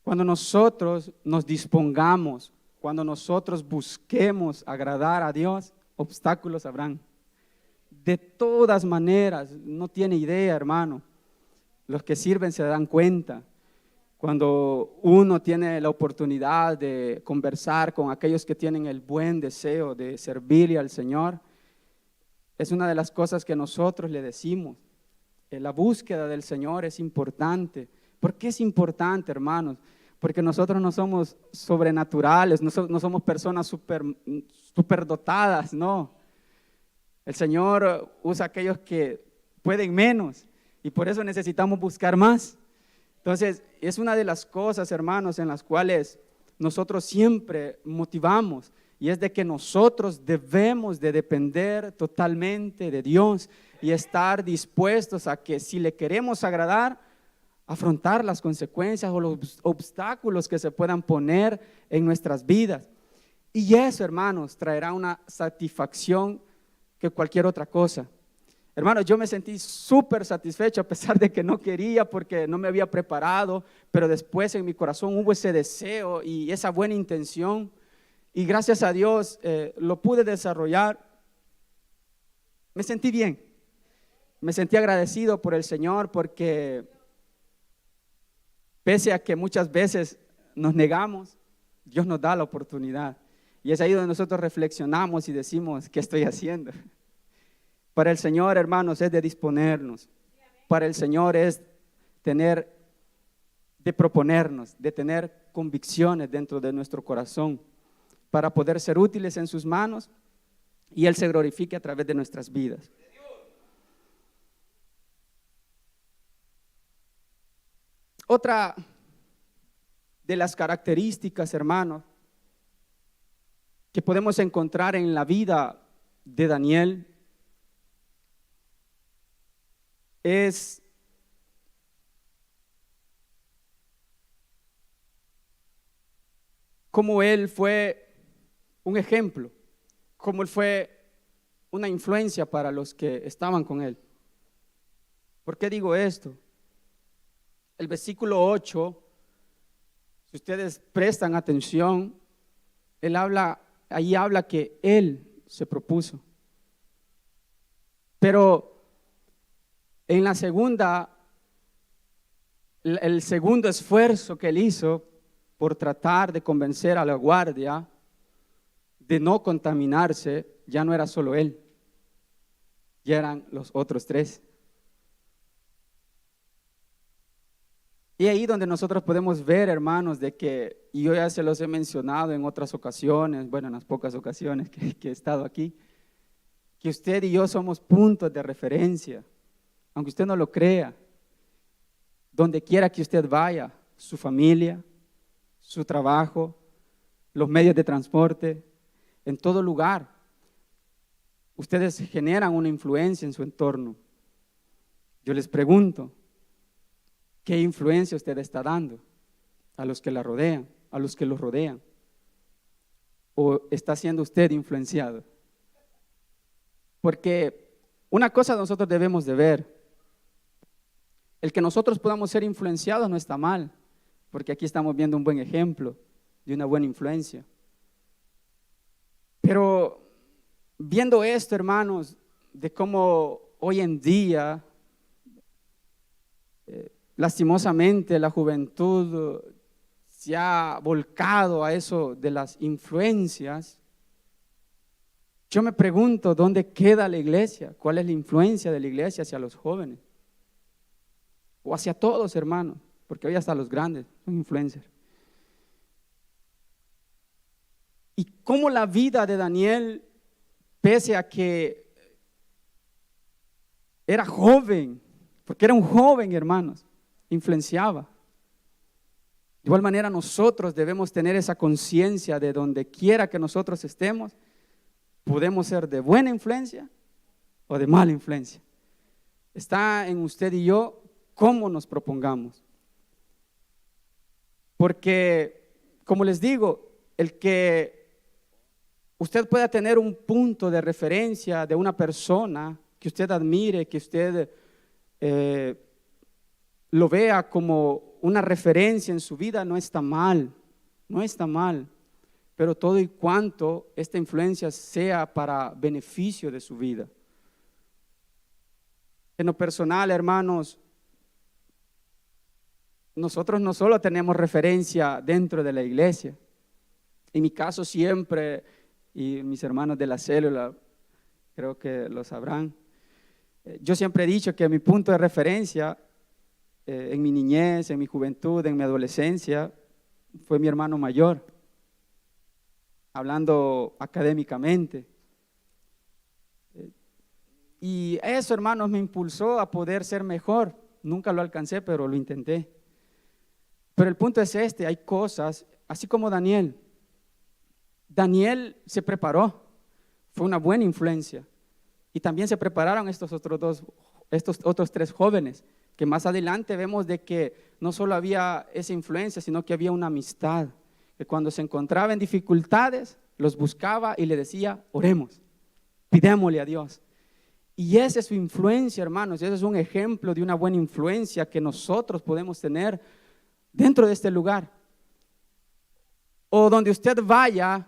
Cuando nosotros nos dispongamos, cuando nosotros busquemos agradar a Dios, obstáculos habrán. De todas maneras, no tiene idea, hermano. Los que sirven se dan cuenta. Cuando uno tiene la oportunidad de conversar con aquellos que tienen el buen deseo de servirle al Señor, es una de las cosas que nosotros le decimos. La búsqueda del Señor es importante. ¿Por qué es importante, hermanos? Porque nosotros no somos sobrenaturales, no somos personas superdotadas, no. El Señor usa a aquellos que pueden menos y por eso necesitamos buscar más. Entonces, es una de las cosas, hermanos, en las cuales nosotros siempre motivamos, y es de que nosotros debemos de depender totalmente de Dios y estar dispuestos a que si le queremos agradar, afrontar las consecuencias o los obstáculos que se puedan poner en nuestras vidas. Y eso, hermanos, traerá una satisfacción que cualquier otra cosa. Hermanos, yo me sentí súper satisfecho a pesar de que no quería porque no me había preparado, pero después en mi corazón hubo ese deseo y esa buena intención y gracias a Dios lo pude desarrollar. Me sentí bien, me sentí agradecido por el Señor porque pese a que muchas veces nos negamos, Dios nos da la oportunidad y es ahí donde nosotros reflexionamos y decimos, ¿qué estoy haciendo? Para el Señor, hermanos, es de disponernos. Para el Señor es de proponernos, de tener convicciones dentro de nuestro corazón para poder ser útiles en sus manos y Él se glorifique a través de nuestras vidas. Otra de las características, hermanos, que podemos encontrar en la vida de Daniel es cómo él fue un ejemplo, cómo él fue una influencia para los que estaban con él. ¿Por qué digo esto? El versículo 8, si ustedes prestan atención, ahí habla que él se propuso. Pero en la segunda, el segundo esfuerzo que él hizo por tratar de convencer a la guardia de no contaminarse, ya no era solo él, ya eran los otros tres. Y ahí donde nosotros podemos ver, hermanos, de que, y yo ya se los he mencionado en otras ocasiones, bueno, en las pocas ocasiones que he estado aquí, que usted y yo somos puntos de referencia. Aunque usted no lo crea, donde quiera que usted vaya, su familia, su trabajo, los medios de transporte, en todo lugar, ustedes generan una influencia en su entorno. Yo les pregunto, ¿qué influencia usted está dando a los que la rodean, a los que los rodean? ¿O está siendo usted influenciado? Porque una cosa nosotros debemos de ver, el que nosotros podamos ser influenciados no está mal, porque aquí estamos viendo un buen ejemplo de una buena influencia. Pero viendo esto, hermanos, de cómo hoy en día, lastimosamente, la juventud se ha volcado a eso de las influencias, yo me pregunto, ¿dónde queda la iglesia? ¿Cuál es la influencia de la iglesia hacia los jóvenes? O hacia todos, hermanos, porque hoy hasta los grandes son influencers. Y cómo la vida de Daniel, pese a que era joven, porque era un joven, hermanos, influenciaba. De igual manera nosotros debemos tener esa conciencia de donde quiera que nosotros estemos, podemos ser de buena influencia o de mala influencia. Está en usted y yo cómo nos propongamos. Porque, como les digo, el que usted pueda tener un punto de referencia de una persona que usted admire, que usted lo vea como una referencia en su vida, no está mal, no está mal. Pero todo y cuanto esta influencia sea para beneficio de su vida. En lo personal, hermanos, nosotros no solo tenemos referencia dentro de la iglesia. En mi caso siempre, y mis hermanos de la célula, creo que lo sabrán, yo siempre he dicho que mi punto de referencia en mi niñez, en mi juventud, en mi adolescencia, fue mi hermano mayor. Hablando académicamente. Y eso, hermanos, me impulsó a poder ser mejor. Nunca lo alcancé, pero lo intenté. Pero el punto es este, hay cosas, así como Daniel se preparó, fue una buena influencia. Y también se prepararon estos otros tres jóvenes, que más adelante vemos de que no solo había esa influencia, sino que había una amistad. Que cuando se encontraba en dificultades, los buscaba y le decía, oremos, pidémosle a Dios. Y esa es su influencia, hermanos, ese es un ejemplo de una buena influencia que nosotros podemos tener dentro de este lugar. O donde usted vaya,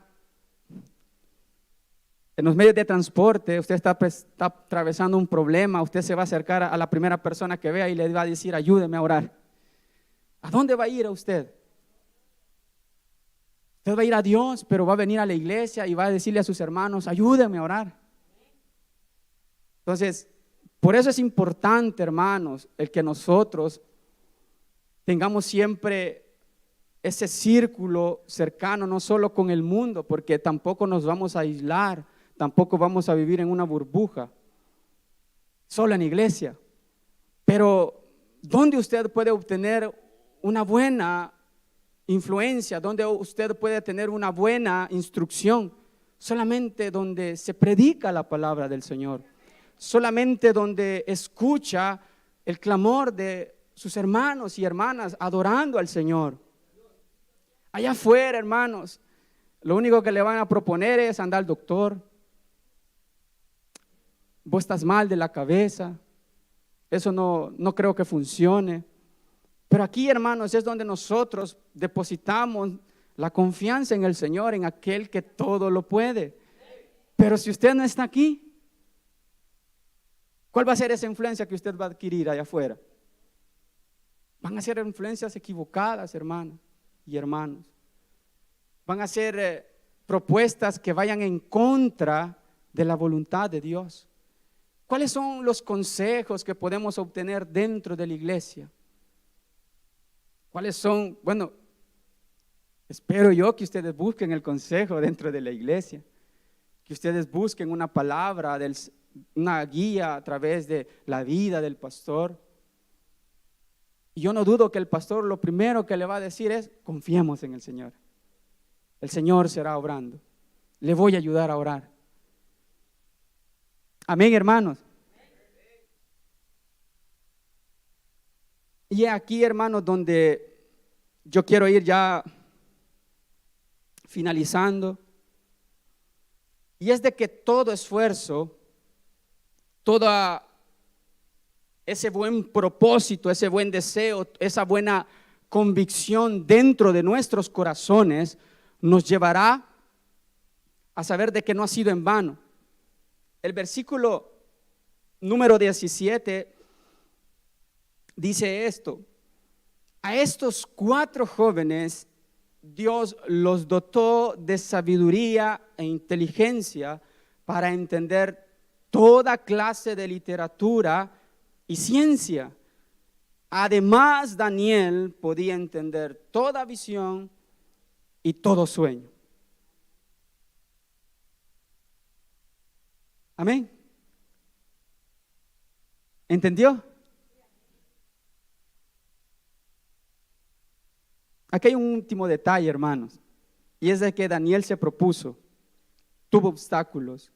en los medios de transporte, usted está atravesando un problema, usted se va a acercar a la primera persona que vea y le va a decir, ayúdeme a orar. ¿A dónde va a ir a usted? Usted va a ir a Dios, pero va a venir a la iglesia y va a decirle a sus hermanos, ayúdenme a orar. Entonces, por eso es importante, hermanos, el que nosotros tengamos siempre ese círculo cercano, no solo con el mundo, porque tampoco nos vamos a aislar, tampoco vamos a vivir en una burbuja, solo en iglesia. Pero, ¿dónde usted puede obtener una buena influencia, donde usted puede tener una buena instrucción? Solamente donde se predica la palabra del Señor, solamente donde escucha el clamor de sus hermanos y hermanas adorando al Señor. Allá afuera, hermanos, lo único que le van a proponer es andar al doctor. Vos estás mal de la cabeza, eso no creo que funcione. Pero aquí, hermanos, es donde nosotros depositamos la confianza en el Señor, en aquel que todo lo puede. Pero si usted no está aquí, ¿cuál va a ser esa influencia que usted va a adquirir allá afuera? Van a ser influencias equivocadas, hermanos y hermanos. Van a ser propuestas que vayan en contra de la voluntad de Dios. ¿Cuáles son los consejos que podemos obtener dentro de la iglesia? ¿Cuáles son? Bueno, espero yo que ustedes busquen el consejo dentro de la iglesia, que ustedes busquen una palabra, una guía a través de la vida del pastor. Y yo no dudo que el pastor lo primero que le va a decir es, confiemos en el Señor. El Señor será obrando. Le voy a ayudar a orar. Amén, hermanos. Y aquí, hermanos, donde yo quiero ir ya finalizando. Y es de que todo esfuerzo, todo ese buen propósito, ese buen deseo, esa buena convicción dentro de nuestros corazones nos llevará a saber de que no ha sido en vano. El versículo número 17 dice esto: a estos 4 jóvenes Dios los dotó de sabiduría e inteligencia para entender toda clase de literatura y ciencia. Además, Daniel podía entender toda visión y todo sueño. Amén. ¿Entendió? Aquí hay un último detalle, hermanos, y es de que Daniel se propuso, tuvo obstáculos,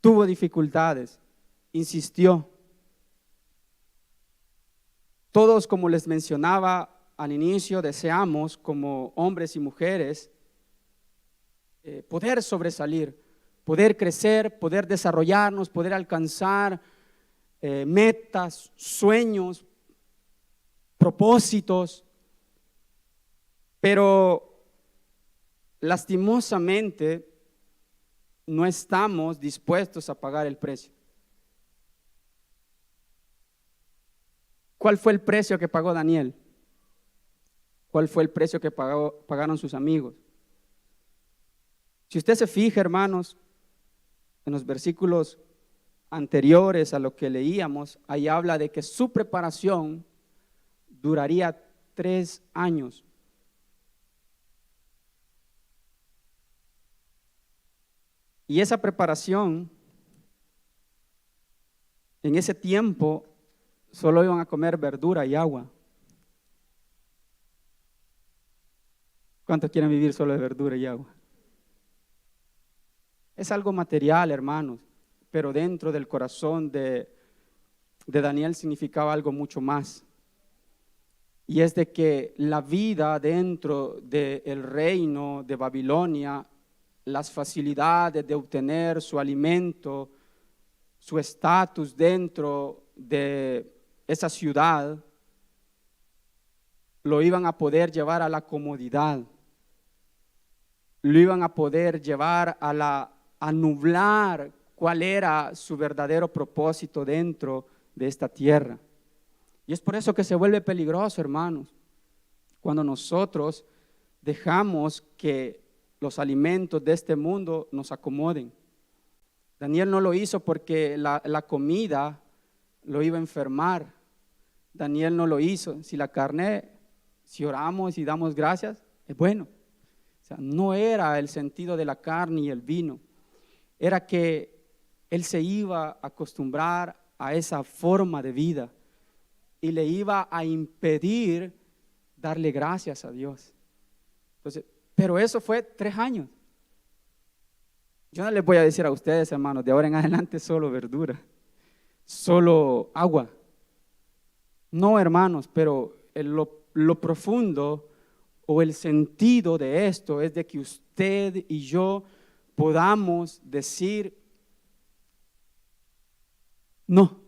tuvo dificultades, insistió. Todos, como les mencionaba al inicio, deseamos como hombres y mujeres poder sobresalir, poder crecer, poder desarrollarnos, poder alcanzar metas, sueños, propósitos. Pero lastimosamente no estamos dispuestos a pagar el precio. ¿Cuál fue el precio que pagó Daniel? ¿Cuál fue el precio que pagaron sus amigos? Si usted se fija, hermanos, en los versículos anteriores a lo que leíamos, ahí habla de que su preparación duraría 3 años. Y esa preparación, en ese tiempo, solo iban a comer verdura y agua. ¿Cuántos quieren vivir solo de verdura y agua? Es algo material, hermanos, pero dentro del corazón de Daniel significaba algo mucho más. Y es de que la vida dentro del reino de Babilonia, las facilidades de obtener su alimento, su estatus dentro de esa ciudad, lo iban a poder llevar a la comodidad, lo iban a poder llevar a nublar cuál era su verdadero propósito dentro de esta tierra. Y es por eso que se vuelve peligroso, hermanos, cuando nosotros dejamos que los alimentos de este mundo nos acomoden. Daniel no lo hizo porque la comida lo iba a enfermar. Daniel no lo hizo. Si la carne, si oramos y damos gracias, es bueno. O sea, no era el sentido de la carne y el vino. Era que él se iba a acostumbrar a esa forma de vida y le iba a impedir darle gracias a Dios. Entonces, pero eso fue 3 años. Yo no les voy a decir a ustedes, hermanos, de ahora en adelante solo verdura, solo agua. No, hermanos, pero lo profundo o el sentido de esto es de que usted y yo podamos decir: no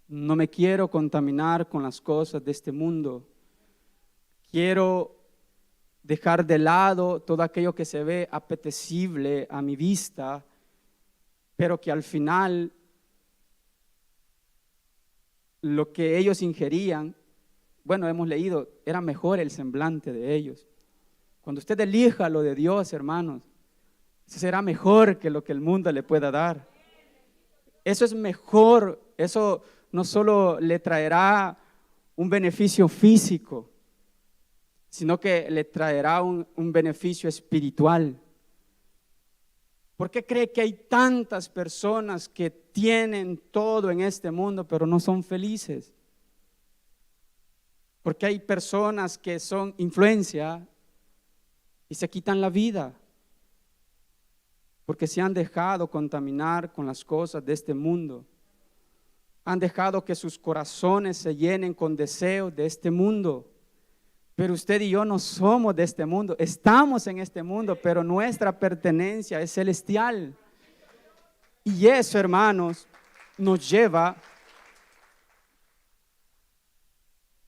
me quiero contaminar con las cosas de este mundo. Quiero dejar de lado todo aquello que se ve apetecible a mi vista, pero que al final lo que ellos ingerían, bueno, hemos leído, era mejor el semblante de ellos. Cuando usted elija lo de Dios, hermanos, eso será mejor que lo que el mundo le pueda dar. Eso es mejor, eso no solo le traerá un beneficio físico, sino que le traerá un beneficio espiritual. ¿Por qué cree que hay tantas personas que tienen todo en este mundo pero no son felices? Porque hay personas que son influencia y se quitan la vida porque se han dejado contaminar con las cosas de este mundo. Han dejado que sus corazones se llenen con deseos de este mundo. Pero usted y yo no somos de este mundo. Estamos en este mundo, pero nuestra pertenencia es celestial. Y eso, hermanos, nos lleva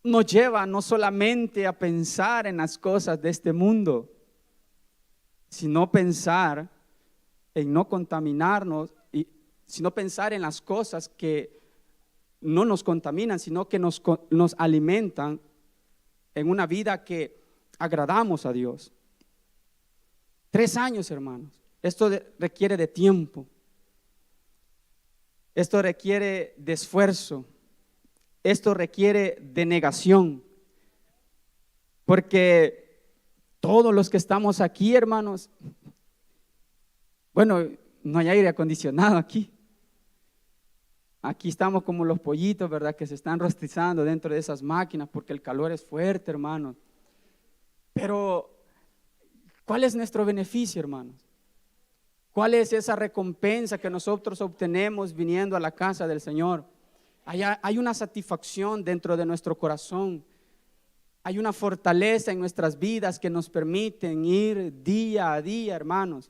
no solamente a pensar en las cosas de este mundo, sino pensar en no contaminarnos, sino pensar en las cosas que no nos contaminan, sino que nos alimentan en una vida que agradamos a Dios. 3 años, hermanos. Esto requiere de tiempo. Esto requiere de esfuerzo. Esto requiere de negación. Porque todos los que estamos aquí, hermanos, bueno, no hay aire acondicionado aquí. Aquí estamos como los pollitos, ¿verdad? Que se están rostizando dentro de esas máquinas porque el calor es fuerte, hermanos. Pero, ¿cuál es nuestro beneficio, hermanos? ¿Cuál es esa recompensa que nosotros obtenemos viniendo a la casa del Señor? Hay una satisfacción dentro de nuestro corazón. Hay una fortaleza en nuestras vidas que nos permiten ir día a día, hermanos.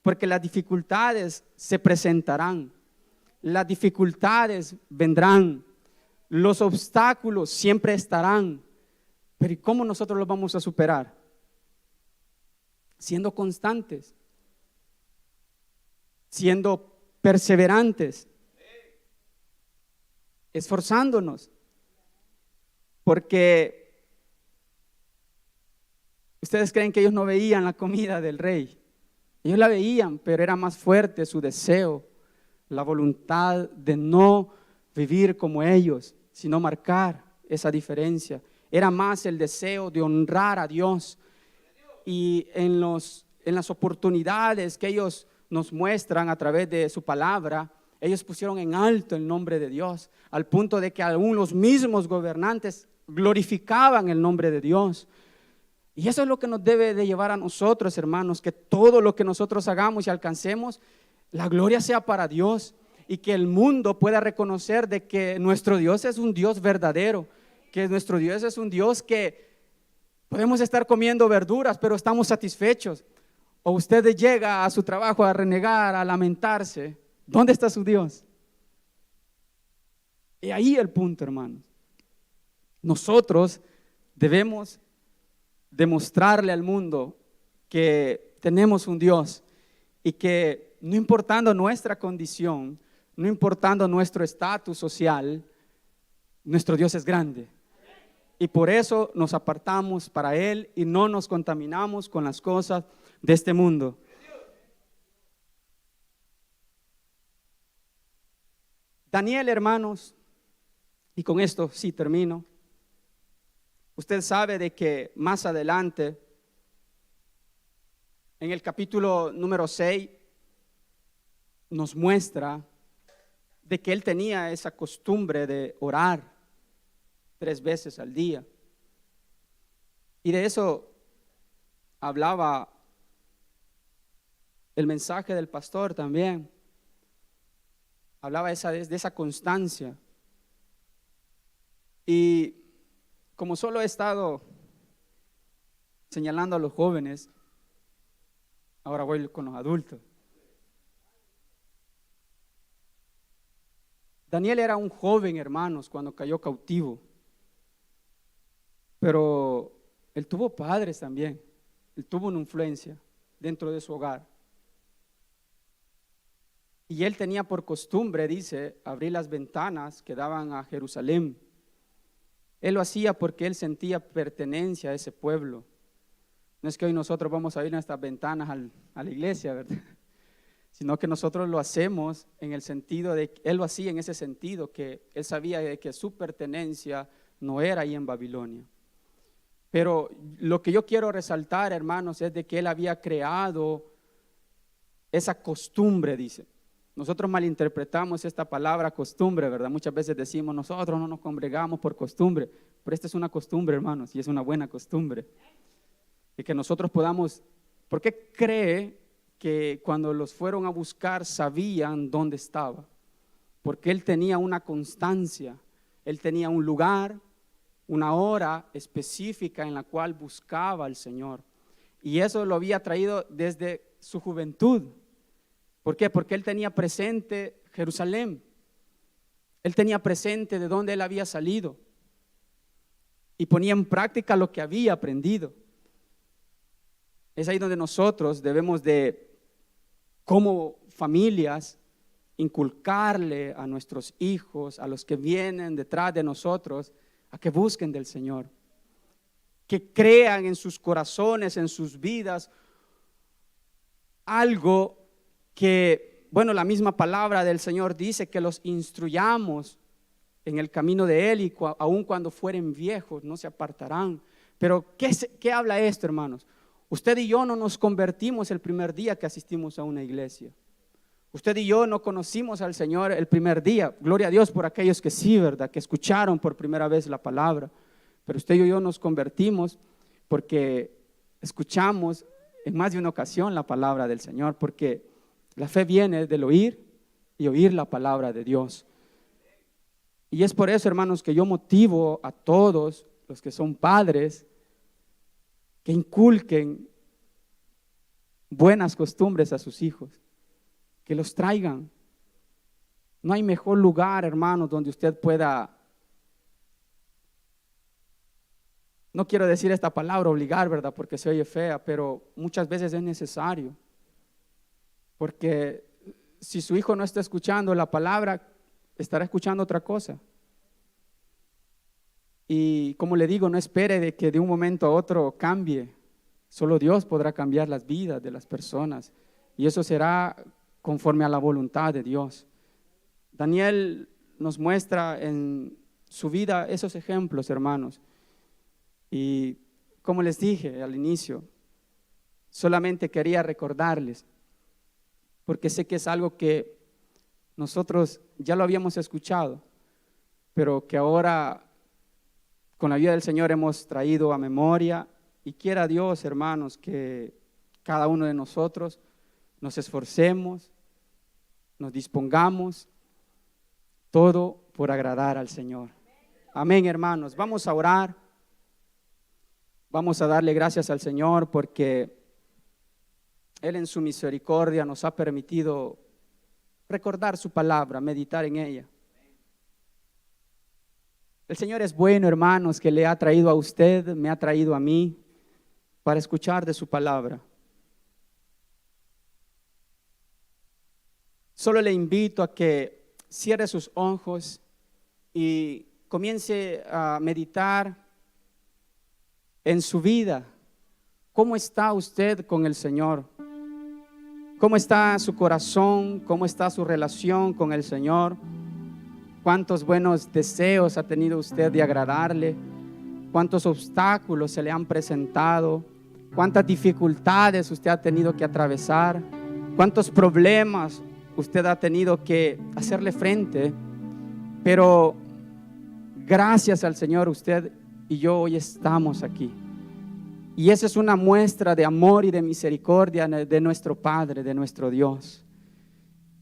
Porque las dificultades se presentarán. Las dificultades vendrán, los obstáculos siempre estarán, pero ¿y cómo nosotros los vamos a superar? Siendo constantes, siendo perseverantes, esforzándonos, porque ustedes creen que ellos no veían la comida del rey, ellos la veían, pero era más fuerte su deseo, la voluntad de no vivir como ellos, sino marcar esa diferencia. Era más el deseo de honrar a Dios. Y en las oportunidades que ellos nos muestran a través de su palabra, ellos pusieron en alto el nombre de Dios, al punto de que aún los mismos gobernantes glorificaban el nombre de Dios. Y eso es lo que nos debe de llevar a nosotros, hermanos, que todo lo que nosotros hagamos y alcancemos, la gloria sea para Dios y que el mundo pueda reconocer de que nuestro Dios es un Dios verdadero, que nuestro Dios es un Dios que podemos estar comiendo verduras, pero estamos satisfechos. O usted llega a su trabajo a renegar, a lamentarse. ¿Dónde está su Dios? Y ahí el punto, hermanos. Nosotros debemos demostrarle al mundo que tenemos un Dios y que no importando nuestra condición, no importando nuestro estatus social, nuestro Dios es grande. Y por eso nos apartamos para Él y no nos contaminamos con las cosas de este mundo. Daniel, hermanos, y con esto sí termino. Usted sabe de que más adelante, en el capítulo número 6, nos muestra de que él tenía esa costumbre de orar 3 veces al día. Y de eso hablaba el mensaje del pastor también. Hablaba de esa constancia. Y como solo he estado señalando a los jóvenes, ahora voy con los adultos. Daniel era un joven, hermanos, cuando cayó cautivo, pero él tuvo padres también, él tuvo una influencia dentro de su hogar. Y él tenía por costumbre, dice, abrir las ventanas que daban a Jerusalén. Él lo hacía porque él sentía pertenencia a ese pueblo. No es que hoy nosotros vamos a abrir nuestras ventanas a la iglesia, ¿verdad? Sino que nosotros lo hacemos en el sentido de, él lo hacía en ese sentido, que él sabía de que su pertenencia no era ahí en Babilonia. Pero lo que yo quiero resaltar, hermanos, es de que él había creado esa costumbre, dice. Nosotros malinterpretamos esta palabra costumbre, ¿verdad? Muchas veces decimos, nosotros no nos congregamos por costumbre, pero esta es una costumbre, hermanos, y es una buena costumbre. Y que nosotros podamos, ¿por qué cree que cuando los fueron a buscar sabían dónde estaba? porque él tenía una constancia, él tenía un lugar, una hora específica en la cual buscaba al Señor. Y eso lo había traído desde su juventud. ¿Por qué? Porque él tenía presente Jerusalén. Él tenía presente de dónde él había salido y ponía en práctica lo que había aprendido. Es ahí donde nosotros debemos de, como familias, inculcarle a nuestros hijos, a los que vienen detrás de nosotros, a que busquen del Señor, que crean en sus corazones, en sus vidas, algo que, bueno, la misma palabra del Señor dice que los instruyamos en el camino de Él y aun cuando fueren viejos no se apartarán. Pero ¿qué habla esto, hermanos? Usted y yo no nos convertimos el primer día que asistimos a una iglesia. Usted y yo no conocimos al Señor el primer día. Gloria a Dios por aquellos que sí, ¿verdad? Que escucharon por primera vez la palabra. Pero usted y yo nos convertimos porque escuchamos en más de una ocasión la palabra del Señor, porque la fe viene del oír y oír la palabra de Dios. Y es por eso, hermanos, que yo motivo a todos los que son padres que inculquen buenas costumbres a sus hijos, que los traigan. No hay mejor lugar, hermanos, donde usted pueda, no quiero decir esta palabra, obligar, ¿verdad? Porque se oye fea, pero muchas veces es necesario. Porque si su hijo no está escuchando la palabra, estará escuchando otra cosa. Y como le digo, no espere de que de un momento a otro cambie. Solo Dios podrá cambiar las vidas de las personas. Y eso será conforme a la voluntad de Dios. Daniel nos muestra en su vida esos ejemplos, hermanos. Y como les dije al inicio, solamente quería recordarles, porque sé que es algo que nosotros ya lo habíamos escuchado, pero que ahora con la ayuda del Señor hemos traído a memoria. Y quiera Dios, hermanos, que cada uno de nosotros nos esforcemos, nos dispongamos, todo por agradar al Señor. Amén, hermanos. Vamos a orar. Vamos a darle gracias al Señor porque Él en su misericordia nos ha permitido recordar su palabra, meditar en ella. El Señor es bueno, hermanos, que le ha traído a usted, me ha traído a mí para escuchar de su palabra. Solo le invito a que cierre sus ojos y comience a meditar en su vida. ¿Cómo está usted con el Señor? ¿Cómo está su corazón? ¿Cómo está su relación con el Señor? ¿Cuántos buenos deseos ha tenido usted de agradarle? ¿Cuántos obstáculos se le han presentado? ¿Cuántas dificultades usted ha tenido que atravesar? ¿Cuántos problemas usted ha tenido que hacerle frente? Pero gracias al Señor, usted y yo hoy estamos aquí. Y esa es una muestra de amor y de misericordia de nuestro Padre, de nuestro Dios.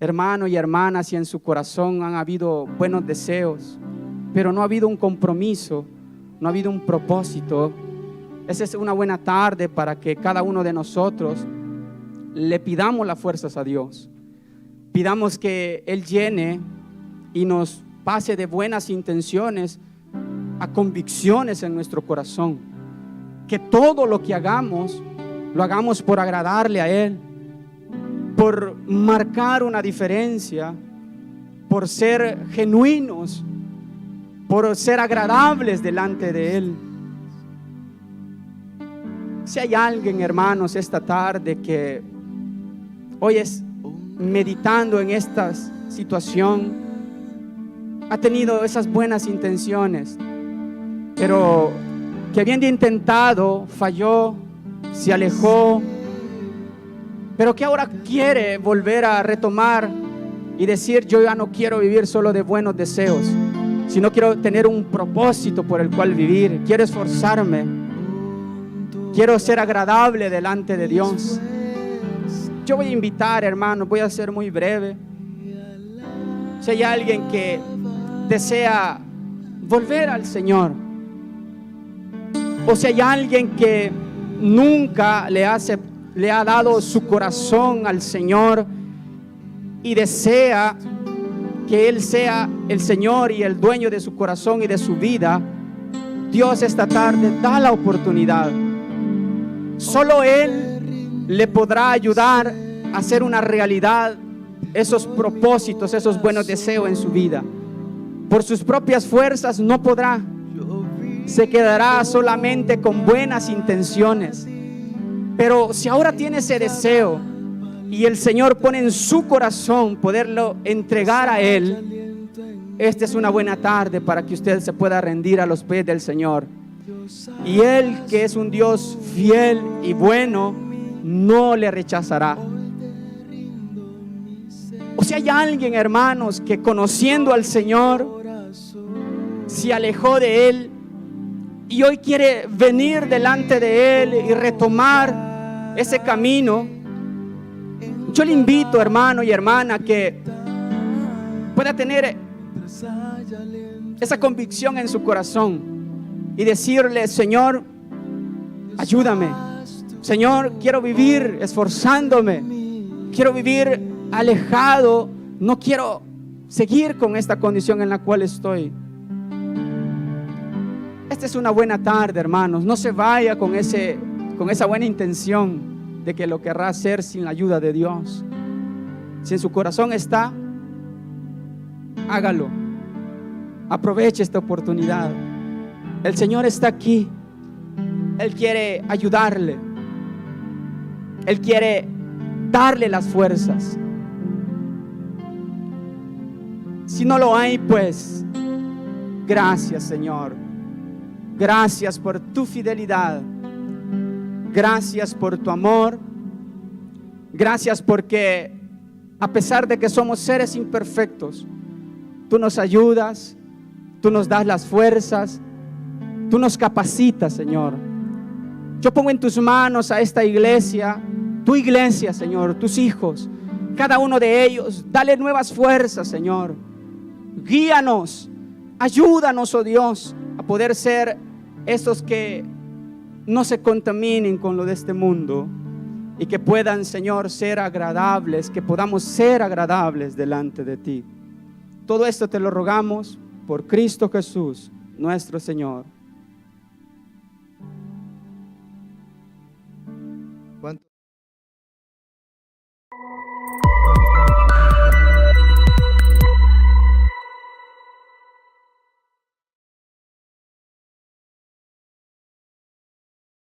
Hermano y hermana, si en su corazón han habido buenos deseos, pero no ha habido un compromiso, no ha habido un propósito, esa es una buena tarde para que cada uno de nosotros le pidamos las fuerzas a Dios. Pidamos que Él llene y nos pase de buenas intenciones a convicciones en nuestro corazón. Que todo lo que hagamos, lo hagamos por agradarle a Él, por marcar una diferencia, por ser genuinos, por ser agradables delante de Él. Si hay alguien, hermanos, esta tarde que hoy es meditando en esta situación, ha tenido esas buenas intenciones, pero que habiendo intentado, falló, se alejó, pero que ahora quiere volver a retomar y decir: yo ya no quiero vivir solo de buenos deseos, sino quiero tener un propósito por el cual vivir, quiero esforzarme, quiero ser agradable delante de Dios. Yo voy a invitar, hermanos, voy a ser muy breve. Si hay alguien que desea volver al Señor, o si hay alguien que nunca le ha dado su corazón al Señor y desea que Él sea el Señor y el dueño de su corazón y de su vida, Dios esta tarde da la oportunidad. Solo Él le podrá ayudar a hacer una realidad esos propósitos, esos buenos deseos en su vida. Por sus propias fuerzas no podrá. Se quedará solamente con buenas intenciones. Pero si ahora tiene ese deseo y el Señor pone en su corazón poderlo entregar a Él, esta es una buena tarde para que usted se pueda rendir a los pies del Señor. Y Él, que es un Dios fiel y bueno, no le rechazará. O si hay alguien, hermanos, que conociendo al Señor se alejó de Él y hoy quiere venir delante de Él y retomar ese camino, yo le invito, hermano y hermana, que pueda tener esa convicción en su corazón y decirle: Señor, ayúdame. Señor, quiero vivir esforzándome, quiero vivir alejado, no quiero seguir con esta condición en la cual estoy. Esta es una buena tarde, hermanos. No se vaya con esa buena intención de que lo querrá hacer sin la ayuda de Dios. Si en su corazón está, hágalo. Aproveche esta oportunidad. El Señor está aquí. Él quiere ayudarle. Él quiere darle las fuerzas. Si no lo hay, pues gracias, Señor. Gracias por tu fidelidad. Gracias por tu amor. Gracias porque a pesar de que somos seres imperfectos, tú nos ayudas, tú nos das las fuerzas, tú nos capacitas, Señor. Yo pongo en tus manos a esta iglesia, tu iglesia, Señor, tus hijos, cada uno de ellos. Dale nuevas fuerzas, Señor. Guíanos, ayúdanos, oh Dios, a poder ser esos que no se contaminen con lo de este mundo y que puedan, Señor, ser agradables, que podamos ser agradables delante de ti. Todo esto te lo rogamos por Cristo Jesús, nuestro Señor.